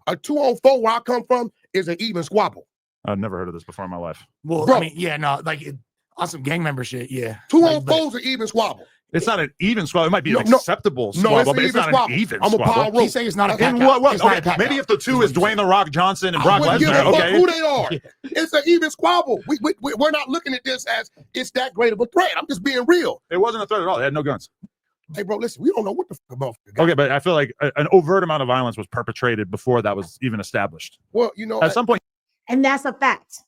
A 2-on-4 where I come from is an even squabble. I've never heard of this before in my life. Well, bro, I mean, yeah, no, like on some gang member shit, yeah. 2-on-4's an even squabble. It's not an even squabble. It might be an acceptable squabble, but it's not an even squabble. He say it's not a pack. Okay, maybe if the two is Dwayne The Rock Johnson and Brock Lesnar, okay. Who they are. It's an even squabble. We're not looking at this as it's that great of a threat. I'm just being real. It wasn't a threat at all. They had no guns. Hey, bro, listen, we don't know what the fuck about. Okay, but I feel like an overt amount of violence was perpetrated before that was even established. Well, you know, at some point. And that's a fact.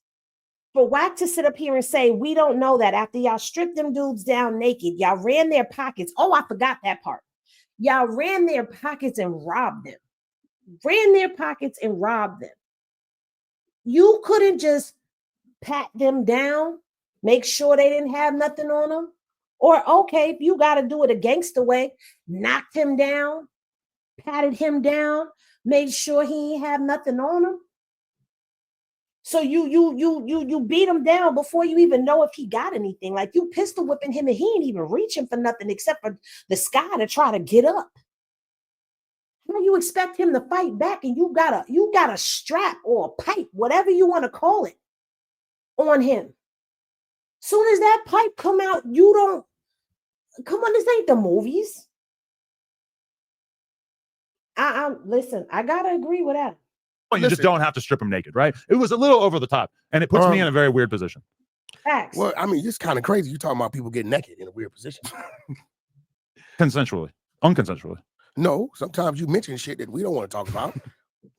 For Wack to sit up here and say, we don't know that after y'all stripped them dudes down naked, y'all ran their pockets. Oh, I forgot that part. Y'all ran their pockets and robbed them. Ran their pockets and robbed them. You couldn't just pat them down, make sure they didn't have nothing on them. Or, okay, if you got to do it a gangster way, knocked him down, patted him down, made sure he ain't have nothing on him. So you beat him down before you even know if he got anything. Like you pistol whipping him and he ain't even reaching for nothing except for the sky to try to get up. How you expect him to fight back and you got a strap or a pipe, whatever you want to call it, on him. Soon as that pipe come out, you don't come on, this ain't the movies. Listen, I gotta agree with that. You just don't have to strip him naked, right? It was a little over the top, and it puts me in a very weird position. Facts. Well, I mean, it's kind of crazy. You're talking about people getting naked in a weird position. Consensually, unconsensually. No, sometimes you mention shit that we don't want to talk about.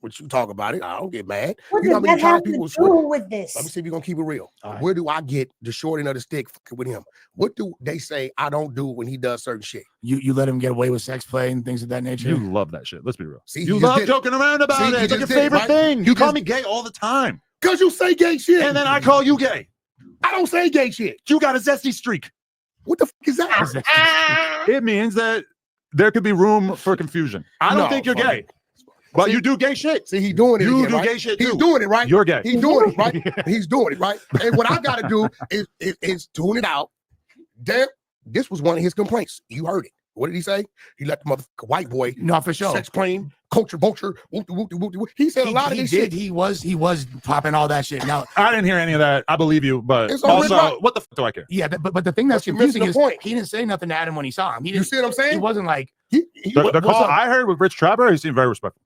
But you talk about it, I don't get mad. What you know does that have to do with this? Let me see if you're gonna keep it real. Right. Where do I get the short end of the stick with him? What do they say I don't do when he does certain shit? You let him get away with sex play and things of that nature. You love that shit. Let's be real. See, you love joking around about it. It's like your favorite thing. You call me gay all the time. Because you say gay shit. And then I call you gay. I don't say gay shit. You got a zesty streak. What the fuck is that? It means that there could be room for confusion. I don't think you're gay. But you do gay shit. See, he's doing it. You do gay shit too. He's doing it, right? You're gay. He's doing it, right? He's doing it, right? And what I got to do is tune it out. Damn, this was one of his complaints. You heard it. What did he say? He let the motherfucker white boy, no, for sure, sex plane, culture vulture. He said a lot of this shit. He was popping all that shit. Now I didn't hear any of that. I believe you, but also, what the fuck do I care? Yeah, but the thing that's confusing is he didn't say nothing to Adam when he saw him. You see what I'm saying? He wasn't like the call I heard with Rich Trapper. He seemed very respectful.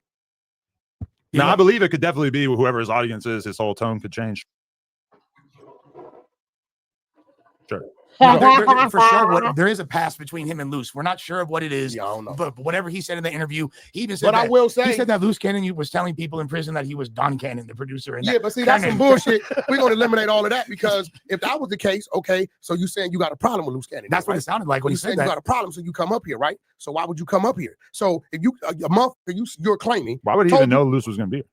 Now, I believe it could definitely be whoever his audience is, his whole tone could change. Sure. For sure, there is a past between him and Luce. We're not sure of what it is, Yeah, I don't know. but whatever he said in the interview, he even said But that, I will say, he said that Luce Cannon was telling people in prison that he was Don Cannon, the producer. And yeah, but see, that's some bullshit. We're going to eliminate all of that, because if that was the case, okay, so you saying you got a problem with Luce Cannon. That's right? what it sounded like when he said you that. got a problem, so you come up here, right? So why would you come up here? So if you a month you're claiming, why would he even know Luce was going to be here?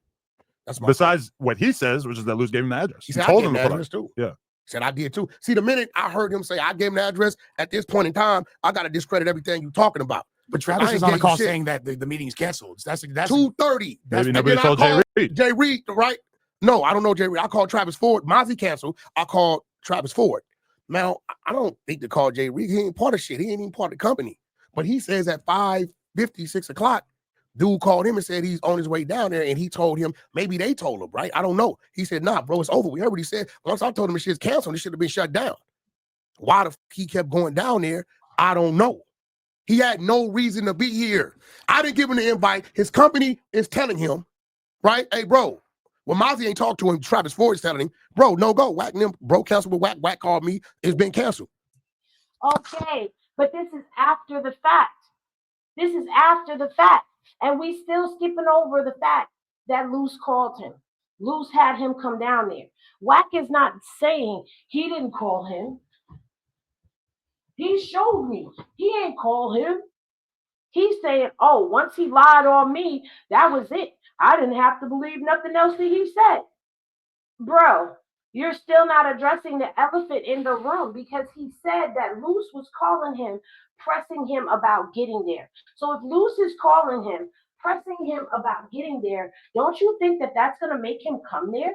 That's besides what he says, which is that Luce gave him the address. He said, told him the to put address too. Yeah. He said, I did too. See, the minute I heard him say I gave him the address, at this point in time, I got to discredit everything you're talking about. But Travis is on a call saying that the meeting's canceled. That's 2:30. Maybe nobody told Jay Reed. Jay Reed, right? No, I don't know Jay Reed. I called Travis Ford. Mozzie canceled. I called Travis Ford. Now, I don't think to call Jay Reed. He ain't part of shit. He ain't even part of the company. But he says at 5:50, 6 o'clock, dude called him and said he's on his way down there, and he told him, maybe they told him, right? I don't know. He said, nah, bro, it's over. We heard what he said. Once I told him the shit's canceled, it should have been shut down. Why the he kept going down there, I don't know. He had no reason to be here. I didn't give him the invite. His company is telling him, right? Hey, bro, when Mozzie ain't talked to him, Travis Ford is telling him, bro, no go. Wack them, bro, canceled with Wack. Wack called me. It's been canceled. Okay, but this is after the fact. This is after the fact. And we still skipping over the fact that Luce called him. Luce had him come down there. Wack is not saying he didn't call him. He showed me. He ain't call him. He's saying, oh, once he lied on me, that was it. I didn't have to believe nothing else that he said. Bro, you're still not addressing the elephant in the room, because he said that Luce was calling him, pressing him about getting there. So if Luce is calling him, pressing him about getting there, don't you think that that's going to make him come there?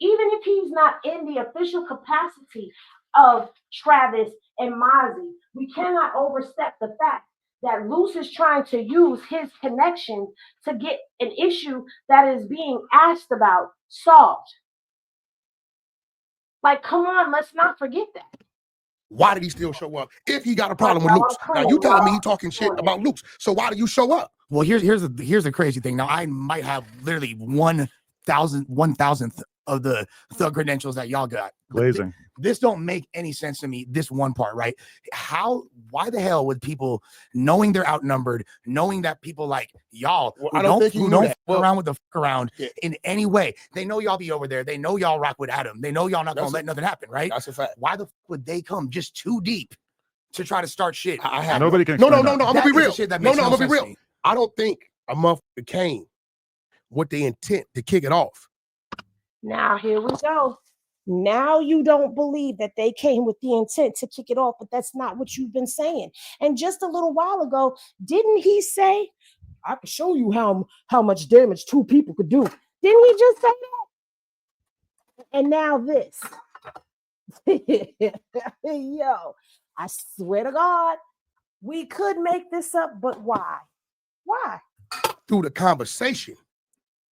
Even if he's not in the official capacity of Travis and Mozzie, we cannot overstep the fact that Luce is trying to use his connection to get an issue that is being asked about solved. Like, come on, let's not forget that. Why did he still show up if he got a problem with Luce? Now, you telling me he talking shit about Luce, so why do you show up? Well, here's the crazy thing. Now, I might have literally 1,000th of the thug credentials that y'all got. Glazing. This don't make any sense to me, this one part, right? Why the hell would people, knowing they're outnumbered, knowing that people like y'all I don't think you know that. fuck around with the fuck around in any way, they know y'all be over there, they know y'all rock with Adam, they know y'all not gonna let nothing happen, right? That's a fact. Why the fuck would they come just too deep to try to start shit? Nobody can. No. I'm gonna be real. I'm gonna be real. I don't think a motherfucker came with the intent to kick it off. Now, here we go. Now you don't believe that they came with the intent to kick it off, but that's not what you've been saying. And just a little while ago, didn't he say, I can show you how much damage two people could do? Didn't he just say that? And now this. Yo, I swear to God, we could make this up, but why? Why? Through the conversation.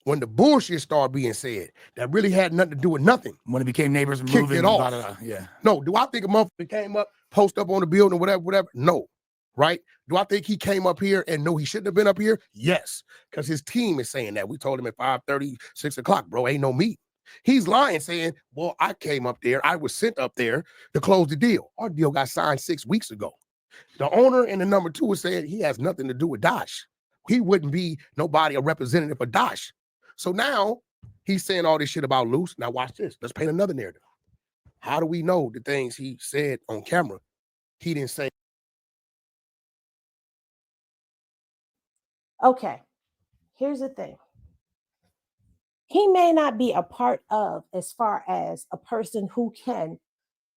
When the bullshit started being said, that really had nothing to do with nothing. When it became neighbors and kicked moving, it off. blah, blah, blah. Yeah. No, do I think a motherfucker came up, post up on the building, whatever? No, right? Do I think he came up here and know he shouldn't have been up here? Yes, because his team is saying that. We told him at 5:30, 6 o'clock, bro, ain't no meet. He's lying, saying, well, I came up there. I was sent up there to close the deal. Our deal got signed 6 weeks ago. The owner and the number two is saying he has nothing to do with Dosh. He wouldn't be nobody, a representative of Dosh. So now he's saying all this shit about Luce. Now watch this. Let's paint another narrative. How do we know the things he said on camera he didn't say? Okay, here's the thing. He may not be a part of, as far as a person who can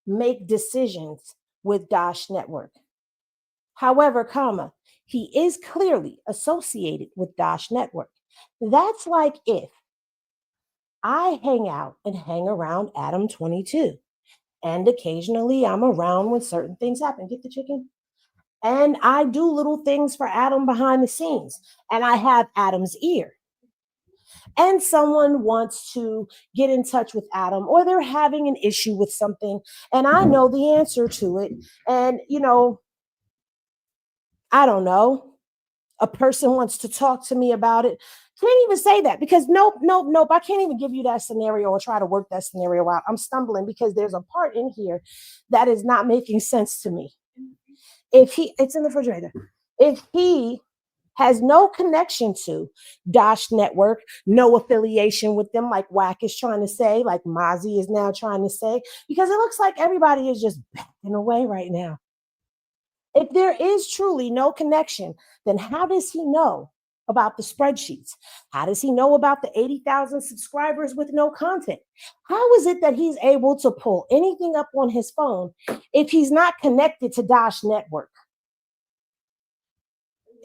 make decisions with Dosh Network. However, he is clearly associated with Dosh Network. That's like if I hang out and hang around Adam22, and occasionally I'm around when certain things happen. Get the chicken. And I do little things for Adam behind the scenes, and I have Adam's ear. And someone wants to get in touch with Adam, or they're having an issue with something, and I know the answer to it. And, I don't know, a person wants to talk to me about it. Can't even say that because nope. I can't even give you that scenario or try to work that scenario out. I'm stumbling because there's a part in here that is not making sense to me. It's in the refrigerator. If he has no connection to Dash Network, no affiliation with them, like Wack is trying to say, like Mozzie is now trying to say, because it looks like everybody is just backing away right now. If there is truly no connection, then how does he know about the spreadsheets? How does he know about the 80,000 subscribers with no content? How is it that he's able to pull anything up on his phone if he's not connected to Dash Network?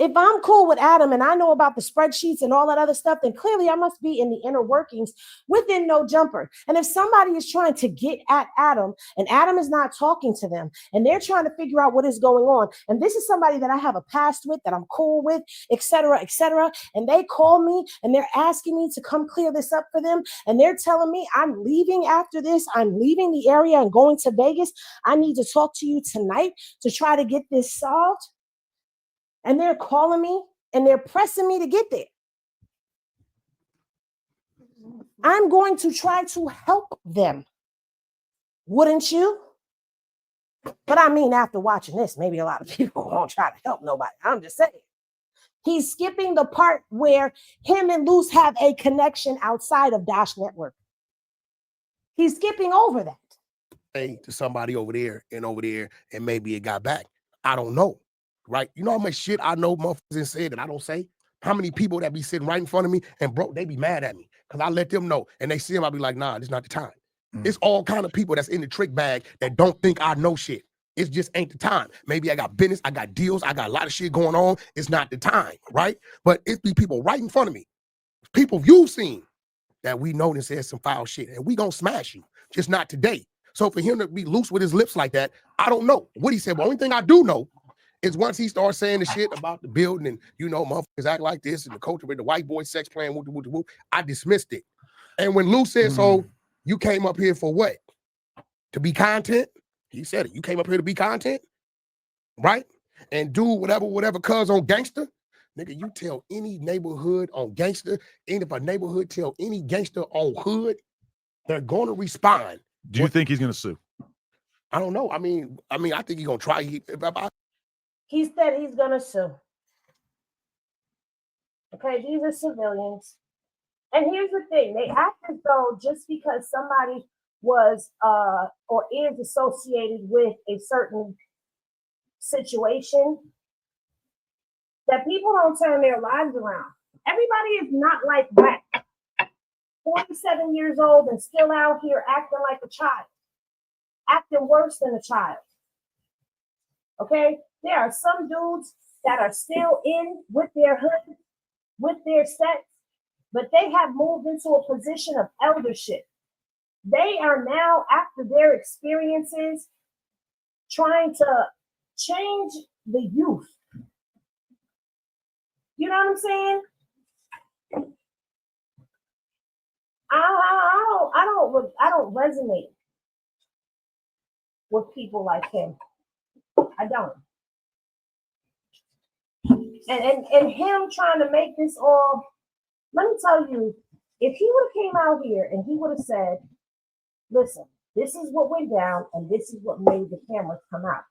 If I'm cool with Adam and I know about the spreadsheets and all that other stuff, then clearly I must be in the inner workings within No Jumper. And if somebody is trying to get at Adam and Adam is not talking to them and they're trying to figure out what is going on, and this is somebody that I have a past with, that I'm cool with, et cetera, and they call me and they're asking me to come clear this up for them, and they're telling me I'm leaving after this, I'm leaving the area and going to Vegas, I need to talk to you tonight to try to get this solved. And they're calling me and they're pressing me to get there. I'm going to try to help them. Wouldn't you? But I mean, after watching this, maybe a lot of people won't try to help nobody. I'm just saying. He's skipping the part where him and Luce have a connection outside of Dash Network. He's skipping over that. Hey, to somebody over there, and maybe it got back. I don't know. Right? You know how much shit I know motherfuckers said that I don't say? How many people that be sitting right in front of me and bro, they be mad at me because I let them know and they see them, I'll be like, nah, this is not the time. It's all kind of people that's in the trick bag that don't think I know shit. It just ain't the time. Maybe I got business, I got deals, I got a lot of shit going on. It's not the time, right? But it's be people right in front of me. People you've seen that we know that says some foul shit and we gonna smash you, just not today. So for him to be loose with his lips like that, I don't know what he said. But the only thing I do know is once he starts saying the shit about the building and, you know, motherfuckers act like this and the culture with the white boy sex playing, whoop, I dismissed it. And when Lou said, so you came up here for what? To be content? He said it. You came up here to be content? Right? And do whatever cuz on gangster? Nigga, you tell any neighborhood on gangster, and if a neighborhood tell any gangster on hood, they're going to respond. Do you think he's going to sue? I don't know. I mean, I think he's going to try. He said he's going to sue. Okay, these are civilians. And here's the thing. They act as though just because somebody was or is associated with a certain situation, that people don't turn their lives around. Everybody is not like Wack. 47 years old and still out here acting like a child. Acting worse than a child. Okay? There are some dudes that are still in with their hood, with their sets, but they have moved into a position of eldership. They are now, after their experiences, trying to change the youth. You know what I'm saying? I don't resonate with people like him. I don't. And him trying to make this all, let me tell you, if he would have came out here and he would have said, listen, this is what went down and this is what made the cameras come out,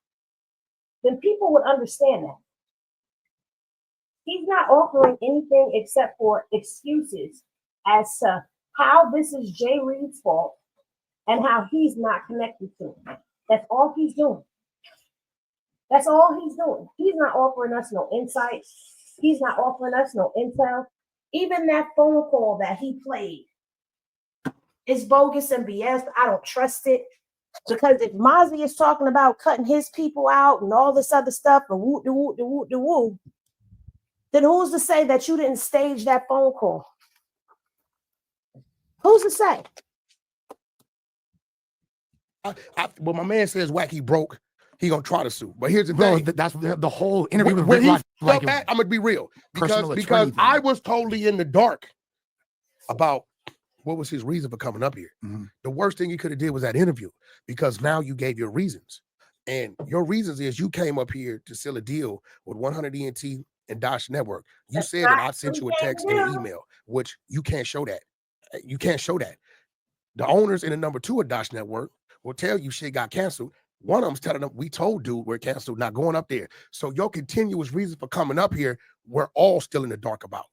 then people would understand that. He's not offering anything except for excuses as to how this is Jay Reed's fault and how he's not connected to him. That's all he's doing. That's all he's doing. He's not offering us no insight. He's not offering us no intel. Even that phone call that he played is bogus and BS. I don't trust it. Because if Mozzie is talking about cutting his people out and all this other stuff and woo, then who's to say that you didn't stage that phone call? Who's to say? Well, my man says Wack, he broke. He gonna try to sue. But here's the thing. That's the whole interview. When he like I'm gonna be real. Because I was totally in the dark about what was his reason for coming up here. The worst thing you could have did was that interview, because now you gave your reasons. And your reasons is you came up here to seal a deal with 100 ENT and Dash Network. You That's said that not I sent you a what we text and an do. email, which you can't show that. You can't show that. The owners in the number 2 of Dash Network will tell you shit got canceled. One of them's telling them, we told dude we're canceled, not going up there. So your continuous reason for coming up here, we're all still in the dark about.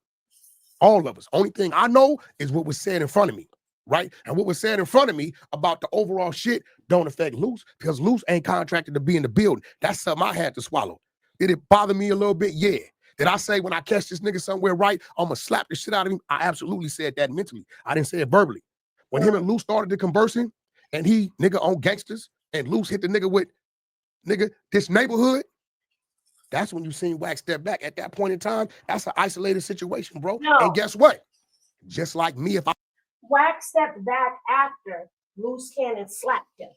All of us. Only thing I know is what was said in front of me, right? And what was said in front of me about the overall shit don't affect Luce, because Luce ain't contracted to be in the building. That's something I had to swallow. Did it bother me a little bit? Yeah. Did I say when I catch this nigga somewhere right, I'm gonna slap the shit out of him? I absolutely said that mentally. I didn't say it verbally. When him and Luce started to conversing, and he nigga on gangsters, and Luce hit the nigga with, nigga, this neighborhood, that's when you seen Wack step back. At that point in time, that's an isolated situation, bro. No. And guess what? Just like me, if I Wack stepped back after Loose Cannon slapped him.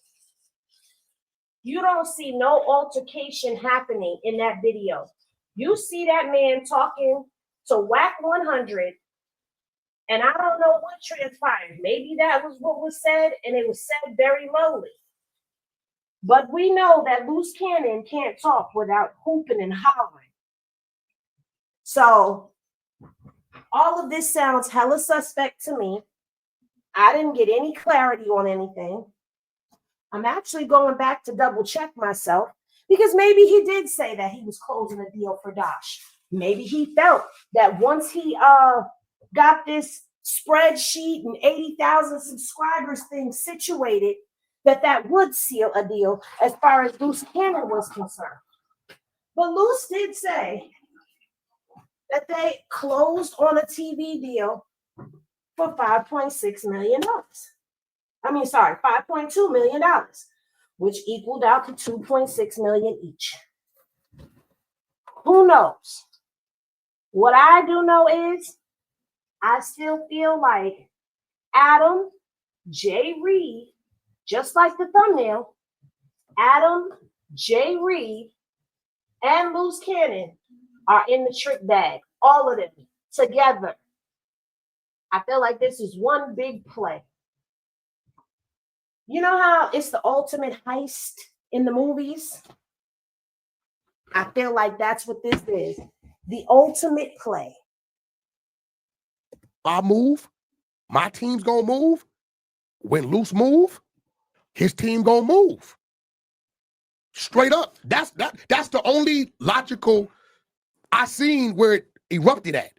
You don't see no altercation happening in that video. You see that man talking to Wack100, and I don't know what transpired. Maybe that was what was said, and it was said very lowly. But we know that Loose Cannon can't talk without hooping and hollering. So all of this sounds hella suspect to me. I didn't get any clarity on anything. I'm actually going back to double check myself, because maybe he did say that he was closing a deal for Dash. Maybe he felt that once he got this spreadsheet and 80,000 subscribers thing situated, that would seal a deal as far as Loose Cannon was concerned. But Loose did say that they closed on a TV deal for $5.6 million. I mean, sorry, $5.2 million, which equaled out to $2.6 million each. Who knows? What I do know is I still feel like Adam J. Reed, just like the thumbnail, Adam J. Reed and Loose Cannon are in the trick bag, all of them together. I feel like this is one big play. You know how it's the ultimate heist in the movies? I feel like that's what this is. The ultimate play. I move, my team's gonna move. When Luce move, his team gonna move. Straight up. That's the only logical I seen where it erupted at.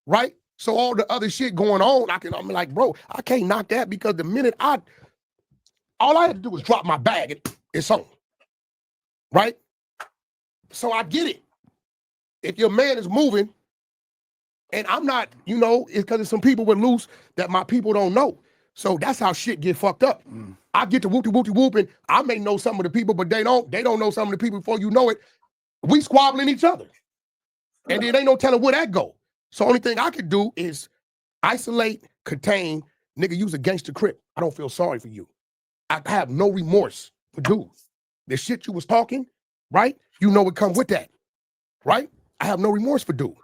Right? So all the other shit going on, I'm like, bro, I can't knock that, because the minute all I had to do was drop my bag and it's on. Right? So I get it. If your man is moving, and I'm not, it's because there's some people with Loose that my people don't know. So that's how shit get fucked up. I get to whooping. I may know some of the people, but they don't know some of the people. Before you know it, we squabbling each other. And then ain't no telling where that go. So only thing I could do is isolate, contain, nigga, use a gangster crip. I don't feel sorry for you. I have no remorse for dude. The shit you was talking, right? You know it come with that, right? I have no remorse for dude.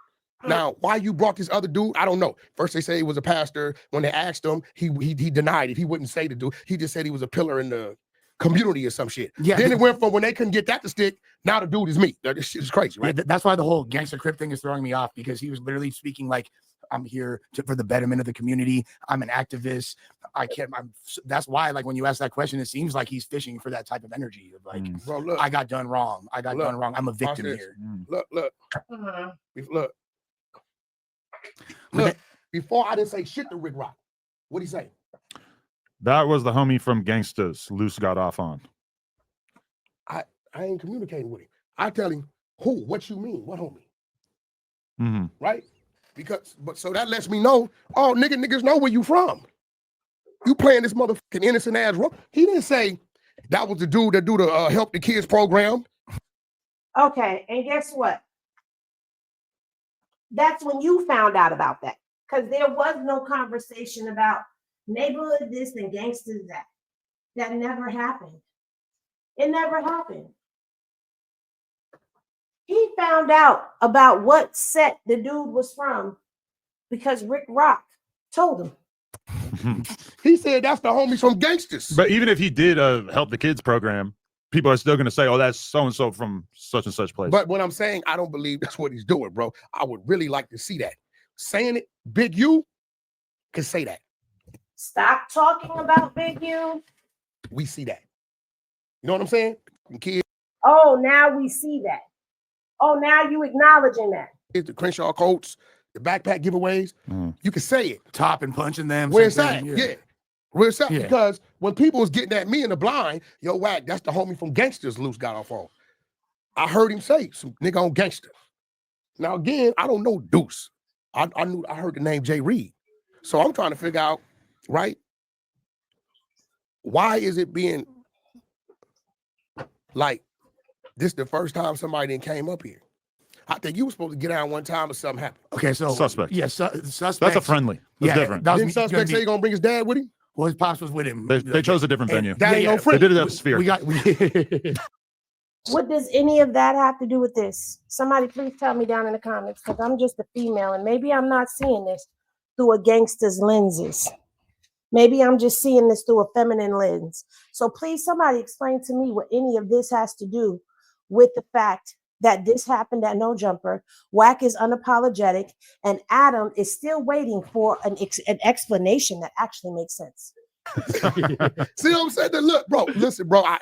Now, why you brought this other dude, I don't know. First they say he was a pastor. When they asked him, he denied it. He wouldn't say the dude. He just said he was a pillar in the community or some shit. Yeah. Then it went from when they couldn't get that to stick, now the dude is me. This shit is crazy, right? Yeah, that's why the whole gangster crip thing is throwing me off, because he was literally speaking like, I'm here for the betterment of the community. I'm an activist. That's why, like, when you ask that question, it seems like he's fishing for that type of energy of like, Bro, look, I got done wrong. I'm a victim here. Look. Look, before I didn't say shit to Rick Rock. What'd he say? That was the homie from Gangsters Loose got off on. I ain't communicating with him. I tell him, who? What you mean? What homie? Right? So that lets me know, oh, niggas know where you from. You playing this motherfucking innocent ass role. He didn't say that was the dude that do the Help the Kids program. Okay, and guess what? That's when you found out about that, because there was no conversation about neighborhood this and gangsters that. That never happened. It never happened. He found out about what set the dude was from because Rick Rock told him. He said that's the homies from Gangsters. But even if he did Help the Kids program, people are still going to say, oh, that's so-and-so from such and such place. But what I'm saying, I don't believe that's what he's doing, bro. I would really like to see that. Saying it, Big U can say that. Stop talking about Big U. We see that. You know what I'm saying? Kids, Oh, now we see that. Oh, now you acknowledging that. the Crenshaw Colts, the backpack giveaways, you can say it. Top and punching them. Where it's same at, thing, yeah. Where it's at, Yeah. because when people was getting at me in the blind, yo, Wack, that's the homie from Gangsters Loose got off on. I heard him say, some nigga on Gangster. Now, again, I don't know Deuce. I heard the name Jay Reed. So I'm trying to figure out, right? Why is it being like this the first time somebody done came up here? I think you were supposed to get out one time or something happened. Okay, so Suspect. Yeah, suspect. That's a friendly. That's different. Didn't suspect say he gonna bring his dad with him? Well, his pops was with him. They chose a different venue. That ain't no They friend. did it at the Sphere. We got. What does any of that have to do with this? Somebody please tell me down in the comments, because I'm just a female and maybe I'm not seeing this through a gangster's lenses. Maybe I'm just seeing this through a feminine lens. So please, somebody explain to me what any of this has to do with the fact that this happened at No Jumper. Wack is unapologetic, and Adam is still waiting for an explanation that actually makes sense. See what I'm saying? Look, bro, listen, bro. I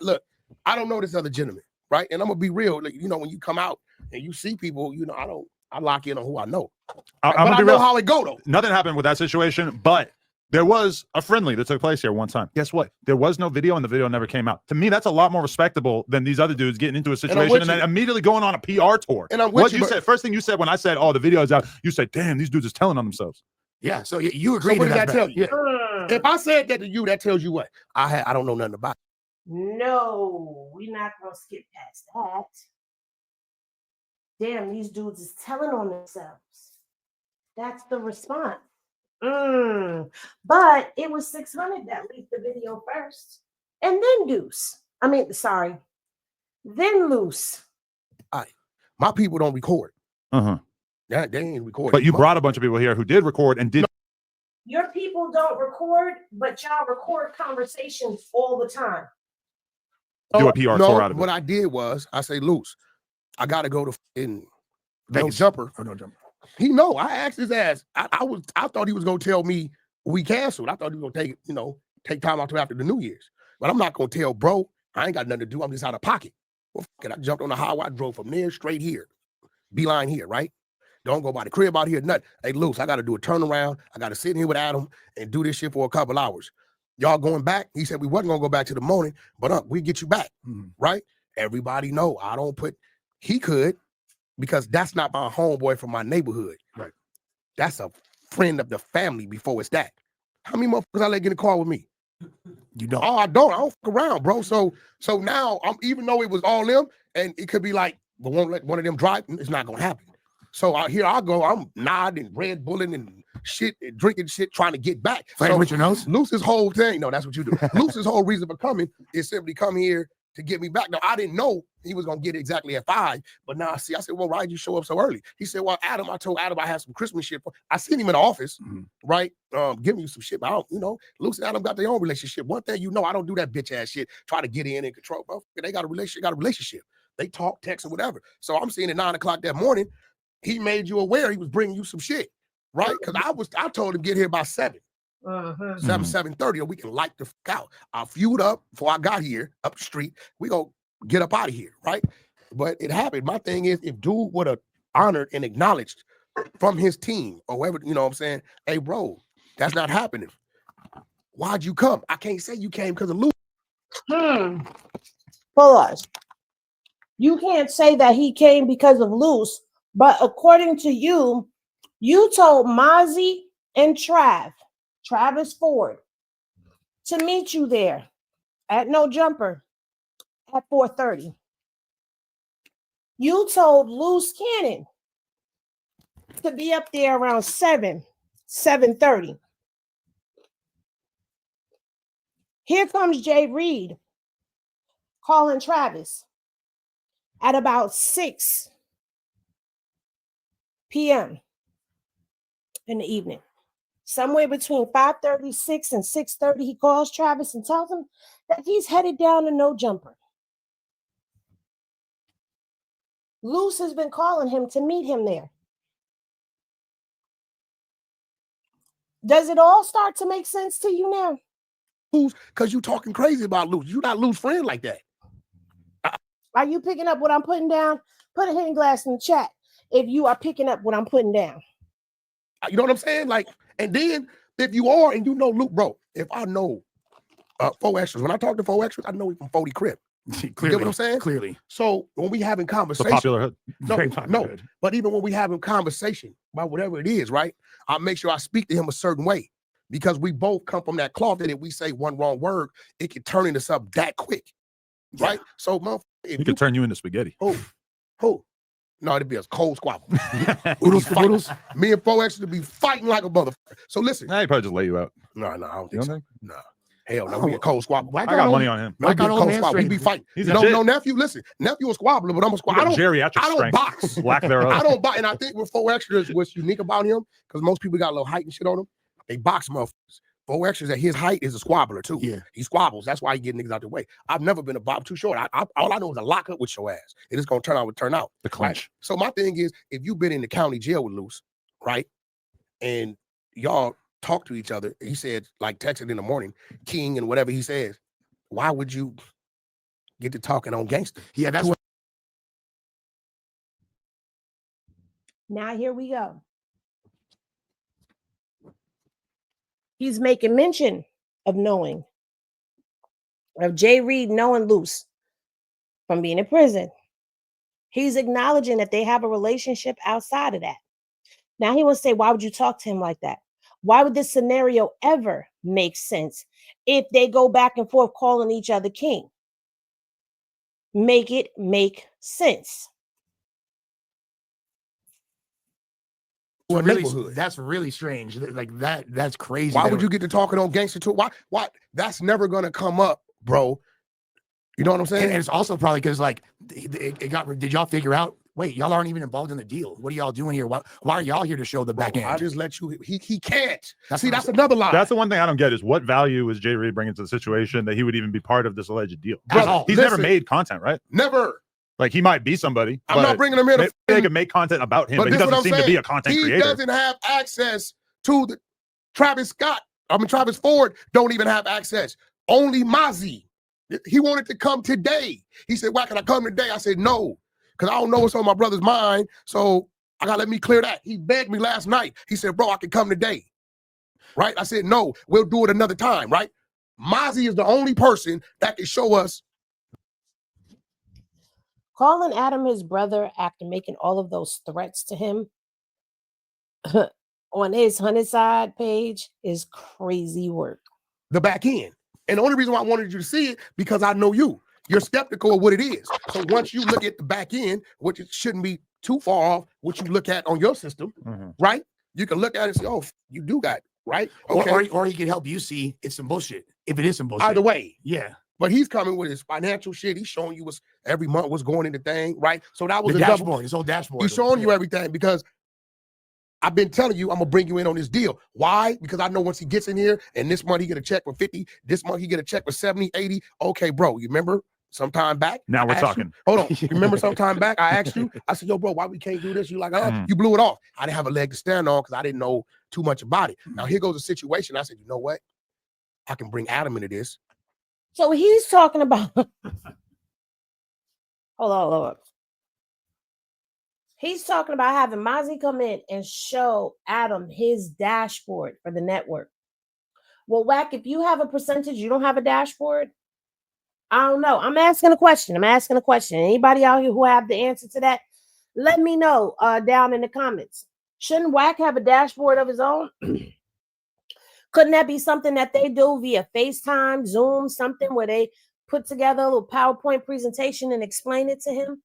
don't know this other gentleman, right? And I'm gonna be real. Like, you know, when you come out and you see people, you know, I lock in on who I know. I'm but gonna I be know real. how it go though. Nothing happened with that situation, but there was a friendly that took place here one time. Guess what? There was no video, and the video never came out. To me, that's a lot more respectable than these other dudes getting into a situation and then immediately going on a PR tour. And I'm with what you, you said, first thing you said when I said, "Oh, the video's out," you said, "Damn, these dudes is telling on themselves." Yeah, so you agree. So what to did that tell you? Yeah. If I said that to you, that tells you what? I don't know nothing about it. No, we're not gonna skip past that. Damn, these dudes is telling on themselves. That's the response. But it was 600 that leaked the video first, and then Deuce. Then Loose. My people don't record. Uh-huh. They ain't recording. But you brought a bunch of people here who did record and did. Your people don't record, but y'all record conversations all the time. Do a PR tour out of it. What I did was I say, Loose, I gotta go to No Vegas. Jumper. Oh, No Jumper. He know. I asked his ass. I thought he was gonna tell me we canceled. I thought he was gonna take time out till after the New Year's. But I'm not gonna tell bro. I ain't got nothing to do. I'm just out of pocket. Well, fuck it. I jumped on the highway. I drove from there straight here. Beeline here, right? Don't go by the crib out here. Nothing. Hey, Loose, I gotta do a turnaround. I gotta sit in here with Adam and do this shit for a couple hours. Y'all going back? He said we wasn't gonna go back to the morning, but we get you back, right? Everybody know I don't put. He could, because that's not my homeboy from my neighborhood. Right. That's a friend of the family before it's that. How many motherfuckers I let get in the car with me? You don't. Oh, I don't fuck around, bro. So now I'm, even though it was all them, and it could be like, but won't let one of them drive. It's not gonna happen. So here I go. I'm nodding, Red Bulling and shit, and drinking shit, trying to get back. Fighting So with your nose? Loose's whole thing. No, that's what you do. Loose's whole reason for coming is simply come here to get me back. Now, I didn't know he was going to get it exactly at 5, but now I see. I said, well, why did you show up so early? He said, well, Adam, I told Adam I had some Christmas shit. I seen him in the office, right? Giving you some shit. But I don't, Luce and Adam got their own relationship. One thing I don't do that bitch ass shit, try to get in and control. Bro, they got a relationship. They talk, text, or whatever. So I'm seeing at 9 o'clock that morning, he made you aware he was bringing you some shit, right? Because I told him get here by 7. 7:30, or we can light the fuck out. I fueled up before I got here up the street. We gonna get up out of here, right? But it happened. My thing is, if dude would have honored and acknowledged from his team or whoever, you know what I'm saying? Hey, bro, that's not happening. Why'd you come? I can't say you came because of Luke. Pause. You can't say that he came because of Loose, but according to you, you told Mozzie and Travis Ford, to meet you there at No Jumper at 4:30. You told Loose Cannon to be up there around 7:30. Here comes Jay Reed calling Travis at about 6 p.m. in the evening. Somewhere between 5:36 and 6:30, he calls Travis and tells him that he's headed down to No Jumper. Luce has been calling him to meet him there. Does it all start to make sense to you now? Because you talking crazy about Luce. You not Luce friend like that. Are you picking up what I'm putting down? Put a hidden glass in the chat if you are picking up what I'm putting down. You know what I'm saying? Like, and then if you are and you know Luke, bro, if I know 4 extras, when I talk to 4 extras, I know he from 40 Crip. Clearly, you get what I'm saying? Clearly. So when we having The conversation, popular hood. no, but even when we having conversation about whatever it is, right? I make sure I speak to him a certain way because we both come from that cloth that if we say one wrong word, it can turn into something that quick, right? So, motherfucker, if He could turn you into spaghetti. who? No, it'd be a cold squabble. Oodles. Me and 4 extras to be fighting like a motherfucker. So listen. Nah, he probably just lay you out. No, I don't You think don't so. think? No. Hell no, we a cold squabble. Wack I got money on him. No, we got a old cold man squabble. We strength. be fighting. He's You a don't shit. know nephew. Listen, nephew a squabbler, but I'm a You squabbler. got geriatric I don't strength. box. Lack thereof. I don't box. And I think with 4 extras, what's unique about him, because most people got a little height and shit on them, they box motherfuckers. 4 extras at his height is a squabbler too. Yeah. He squabbles. That's why he get niggas out the way. I've never been a bob too short. All I know is a lock up with your ass. It is gonna turn out what turn out. The clinch. So my thing is, if you've been in the county jail with Luce, right, and y'all talk to each other, he said like texting in the morning, King and whatever he says, why would you get to talking on gangster? Yeah, that's what. Now here we go. He's making mention of knowing, of Jay Reed knowing Luce from being in prison. He's acknowledging that they have a relationship outside of that. Now he will say, why would you talk to him like that? Why would this scenario ever make sense if they go back and forth calling each other king? Make it make sense. What Really, neighborhood? that's really strange. Like that's crazy. Why that would you get to talking on gangster too? Why? That's never gonna come up, bro. You know what I'm saying? And it's also probably because like it got. Did y'all figure out? Wait, y'all aren't even involved in the deal. What are y'all doing here? Why are y'all here to show the back end? I just let you. He can't. That's See, what I'm that's another lie. That's the one thing I don't get is what value is Jay Reed bringing to the situation that he would even be part of this alleged deal? Brother, He's listen, never made content, right? Never. Like he might be somebody. I'm not bringing him in. Maybe they could make content about him, but he this what doesn't I'm seem to be saying. a content He creator. doesn't have access to the Travis Ford don't even have access. Only Mozzie. He wanted to come today. He said, why can I come today? I said, no, because I don't know what's on my brother's mind. So I got to let me clear that. He begged me last night. He said, bro, I can come today. Right? I said, no, we'll do it another time. Right? Mozzie is the only person that can show us. Calling Adam his brother after making all of those threats to him on his 100 side page is crazy work. The back end. And the only reason why I wanted you to see it, because I know you. You're skeptical of what it is. So once you look at the back end, which it shouldn't be too far off what you look at on your system, right? You can look at it and say, oh, you do got it, right? Okay. Or he can help you see it's some bullshit. If it is some bullshit. Either way. Yeah. But he's coming with his financial shit. He's showing you what's every month what's going in the thing, right? So that was The a dashboard, double. his whole dashboard. He's showing you everything because I've been telling you I'm gonna bring you in on this deal. Why? Because I know once he gets in here and this month he get a check for 50, this month he get a check for 70, 80. Okay, bro, you remember sometime back? Now we're I asked talking. you- hold on. You remember sometime back I asked you, I said, yo, bro, why we can't do this? You like, you blew it off. I didn't have a leg to stand on because I didn't know too much about it. Now here goes a situation. I said, you know what? I can bring Adam into this. So he's talking about hold on. He's talking about having Mozzie come in and show Adam his dashboard for the network. Well, Wack, if you have a percentage, you don't have a dashboard? I don't know. I'm asking a question. Anybody out here who have the answer to that, let me know down in the comments. Shouldn't Wack have a dashboard of his own? Couldn't that be something that they do via FaceTime, Zoom, something where they put together a little PowerPoint presentation and explain it to him?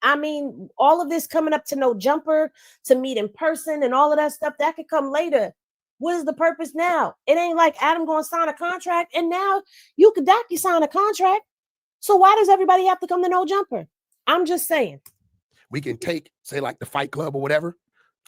I mean, all of this coming up to no jumper, to meet in person and all of that stuff, that could come later. What is the purpose now? It ain't like Adam going to sign a contract and now you could docu-sign a contract. So why does everybody have to come to no jumper? I'm just saying. We can take, say, like the Fight Club or whatever,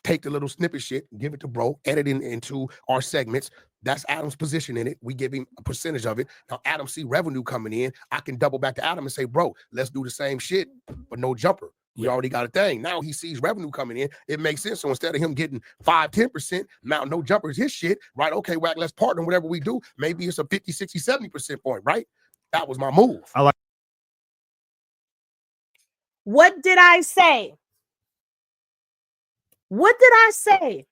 take the little snippet shit, give it to bro, edit it into our segments. That's Adam's position in it. We give him a percentage of it. Now, Adam see revenue coming in. I can double back to Adam and say, bro, let's do the same shit, but no jumper. We already got a thing. Now he sees revenue coming in. It makes sense. So instead of him getting 5-10%, now no jumpers, his shit, right? Okay, Wack, let's partner whatever we do. Maybe it's a 50, 60, 70% point, right? That was my move. I like. What did I say? What did I say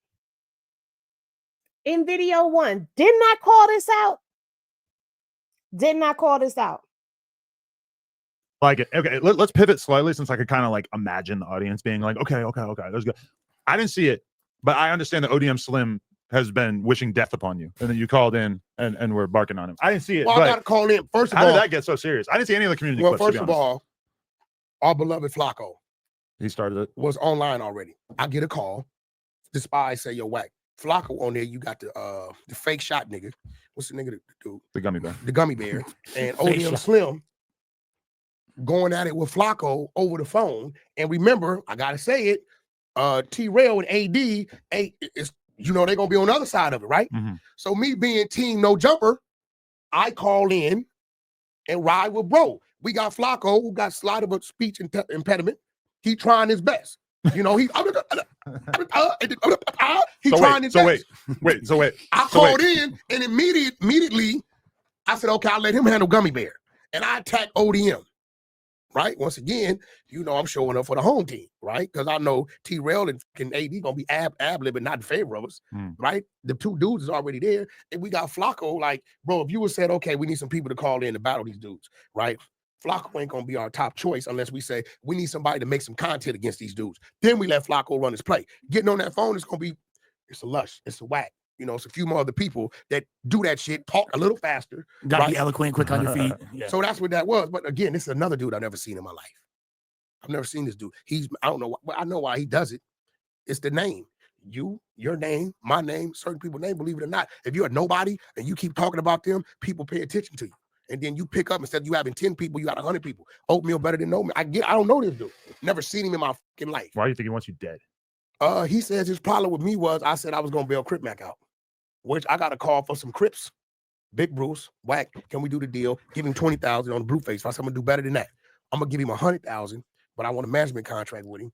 in video 1? Didn't I call this out? Didn't I call this out? Like it. Okay, let's pivot slightly since I could kind of like imagine the audience being like, okay, that's good. I didn't see it, but I understand that ODM Slim has been wishing death upon you, and then you called in and were barking on him. I didn't see it. Well, I got to call in. First of all, how did that get so serious? I didn't see any of the community clips. First of all, our beloved Flacco, he started it. Was online already. I get a call. The spies say, yo, Wack, Flacco on there. You got the fake shot nigga. What's the nigga dude? The gummy bear. The gummy bear. And ODM Slim going at it with Flacco over the phone. And remember, I gotta say it, T-Rail and AD, is, you know, they're gonna be on the other side of it, right? Mm-hmm. So me being team no jumper, I call in and ride with bro. We got Flacco, who got slight of a speech impediment. He trying his best. You know, he's trying his best. Wait. I called in and immediately I said, okay, I'll let him handle Gummy Bear. And I attacked ODM. Right? Once again, you know I'm showing up for the home team, right? Because I know T-Rail and AD gonna be ab-libbing, not in favor of us, right? The two dudes is already there, and we got Flacco. Like, bro, if you would said, okay, we need some people to call in to battle these dudes, right? Flacco ain't gonna be our top choice unless we say we need somebody to make some content against these dudes. Then we let Flacco run his play. Getting on that phone is gonna be, it's a Lush, it's a Wack. You know, it's a few more other people that do that shit, talk a little faster. Gotta be eloquent, quick on your feet. Yeah. So that's what that was. But again, this is another dude I've never seen in my life. I've never seen this dude. I don't know. I know why he does it. It's the name. Your name, my name, certain people's name, believe it or not. If you're a nobody and you keep talking about them, people pay attention to you. And then you pick up, instead of you having 10 people, you got 100 people. Oatmeal better than no. I don't know this dude. Never seen him in my fucking life. Why do you think he wants you dead? He says his problem with me was I said I was gonna bail Crip Mac out. Which I got a call for some Crips. Big Bruce, Wack, can we do the deal? Give him 20,000 on the Blueface. I said I'm gonna do better than that. I'm gonna give him 100,000, but I want a management contract with him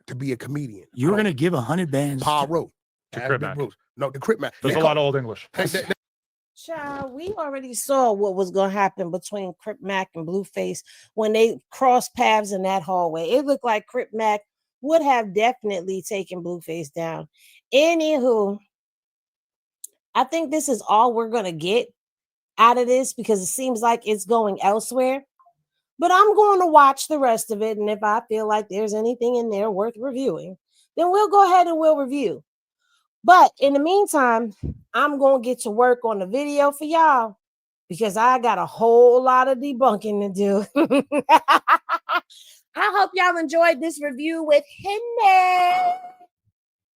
to be a comedian. You were gonna give 100 bands Pyro to Crip Mac. Bruce. No, the Crip Mac. There's a lot of old English. Child, we already saw what was gonna happen between Crip Mac and Blueface when they crossed paths in that hallway. It looked like Crip Mac would have definitely taken Blueface down. Anywho, I think this is all we're going to get out of this because it seems like it's going elsewhere. But I'm going to watch the rest of it. And if I feel like there's anything in there worth reviewing, then we'll go ahead and we'll review. But in the meantime, I'm going to get to work on the video for y'all because I got a whole lot of debunking to do. I hope y'all enjoyed this review with Henny.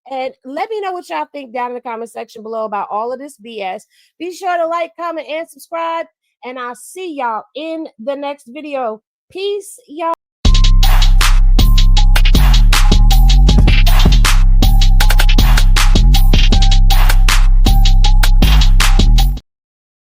And let me know what y'all think down in the comment section below about all of this BS. Be sure to like, comment, and subscribe. And I'll see y'all in the next video. Peace, y'all.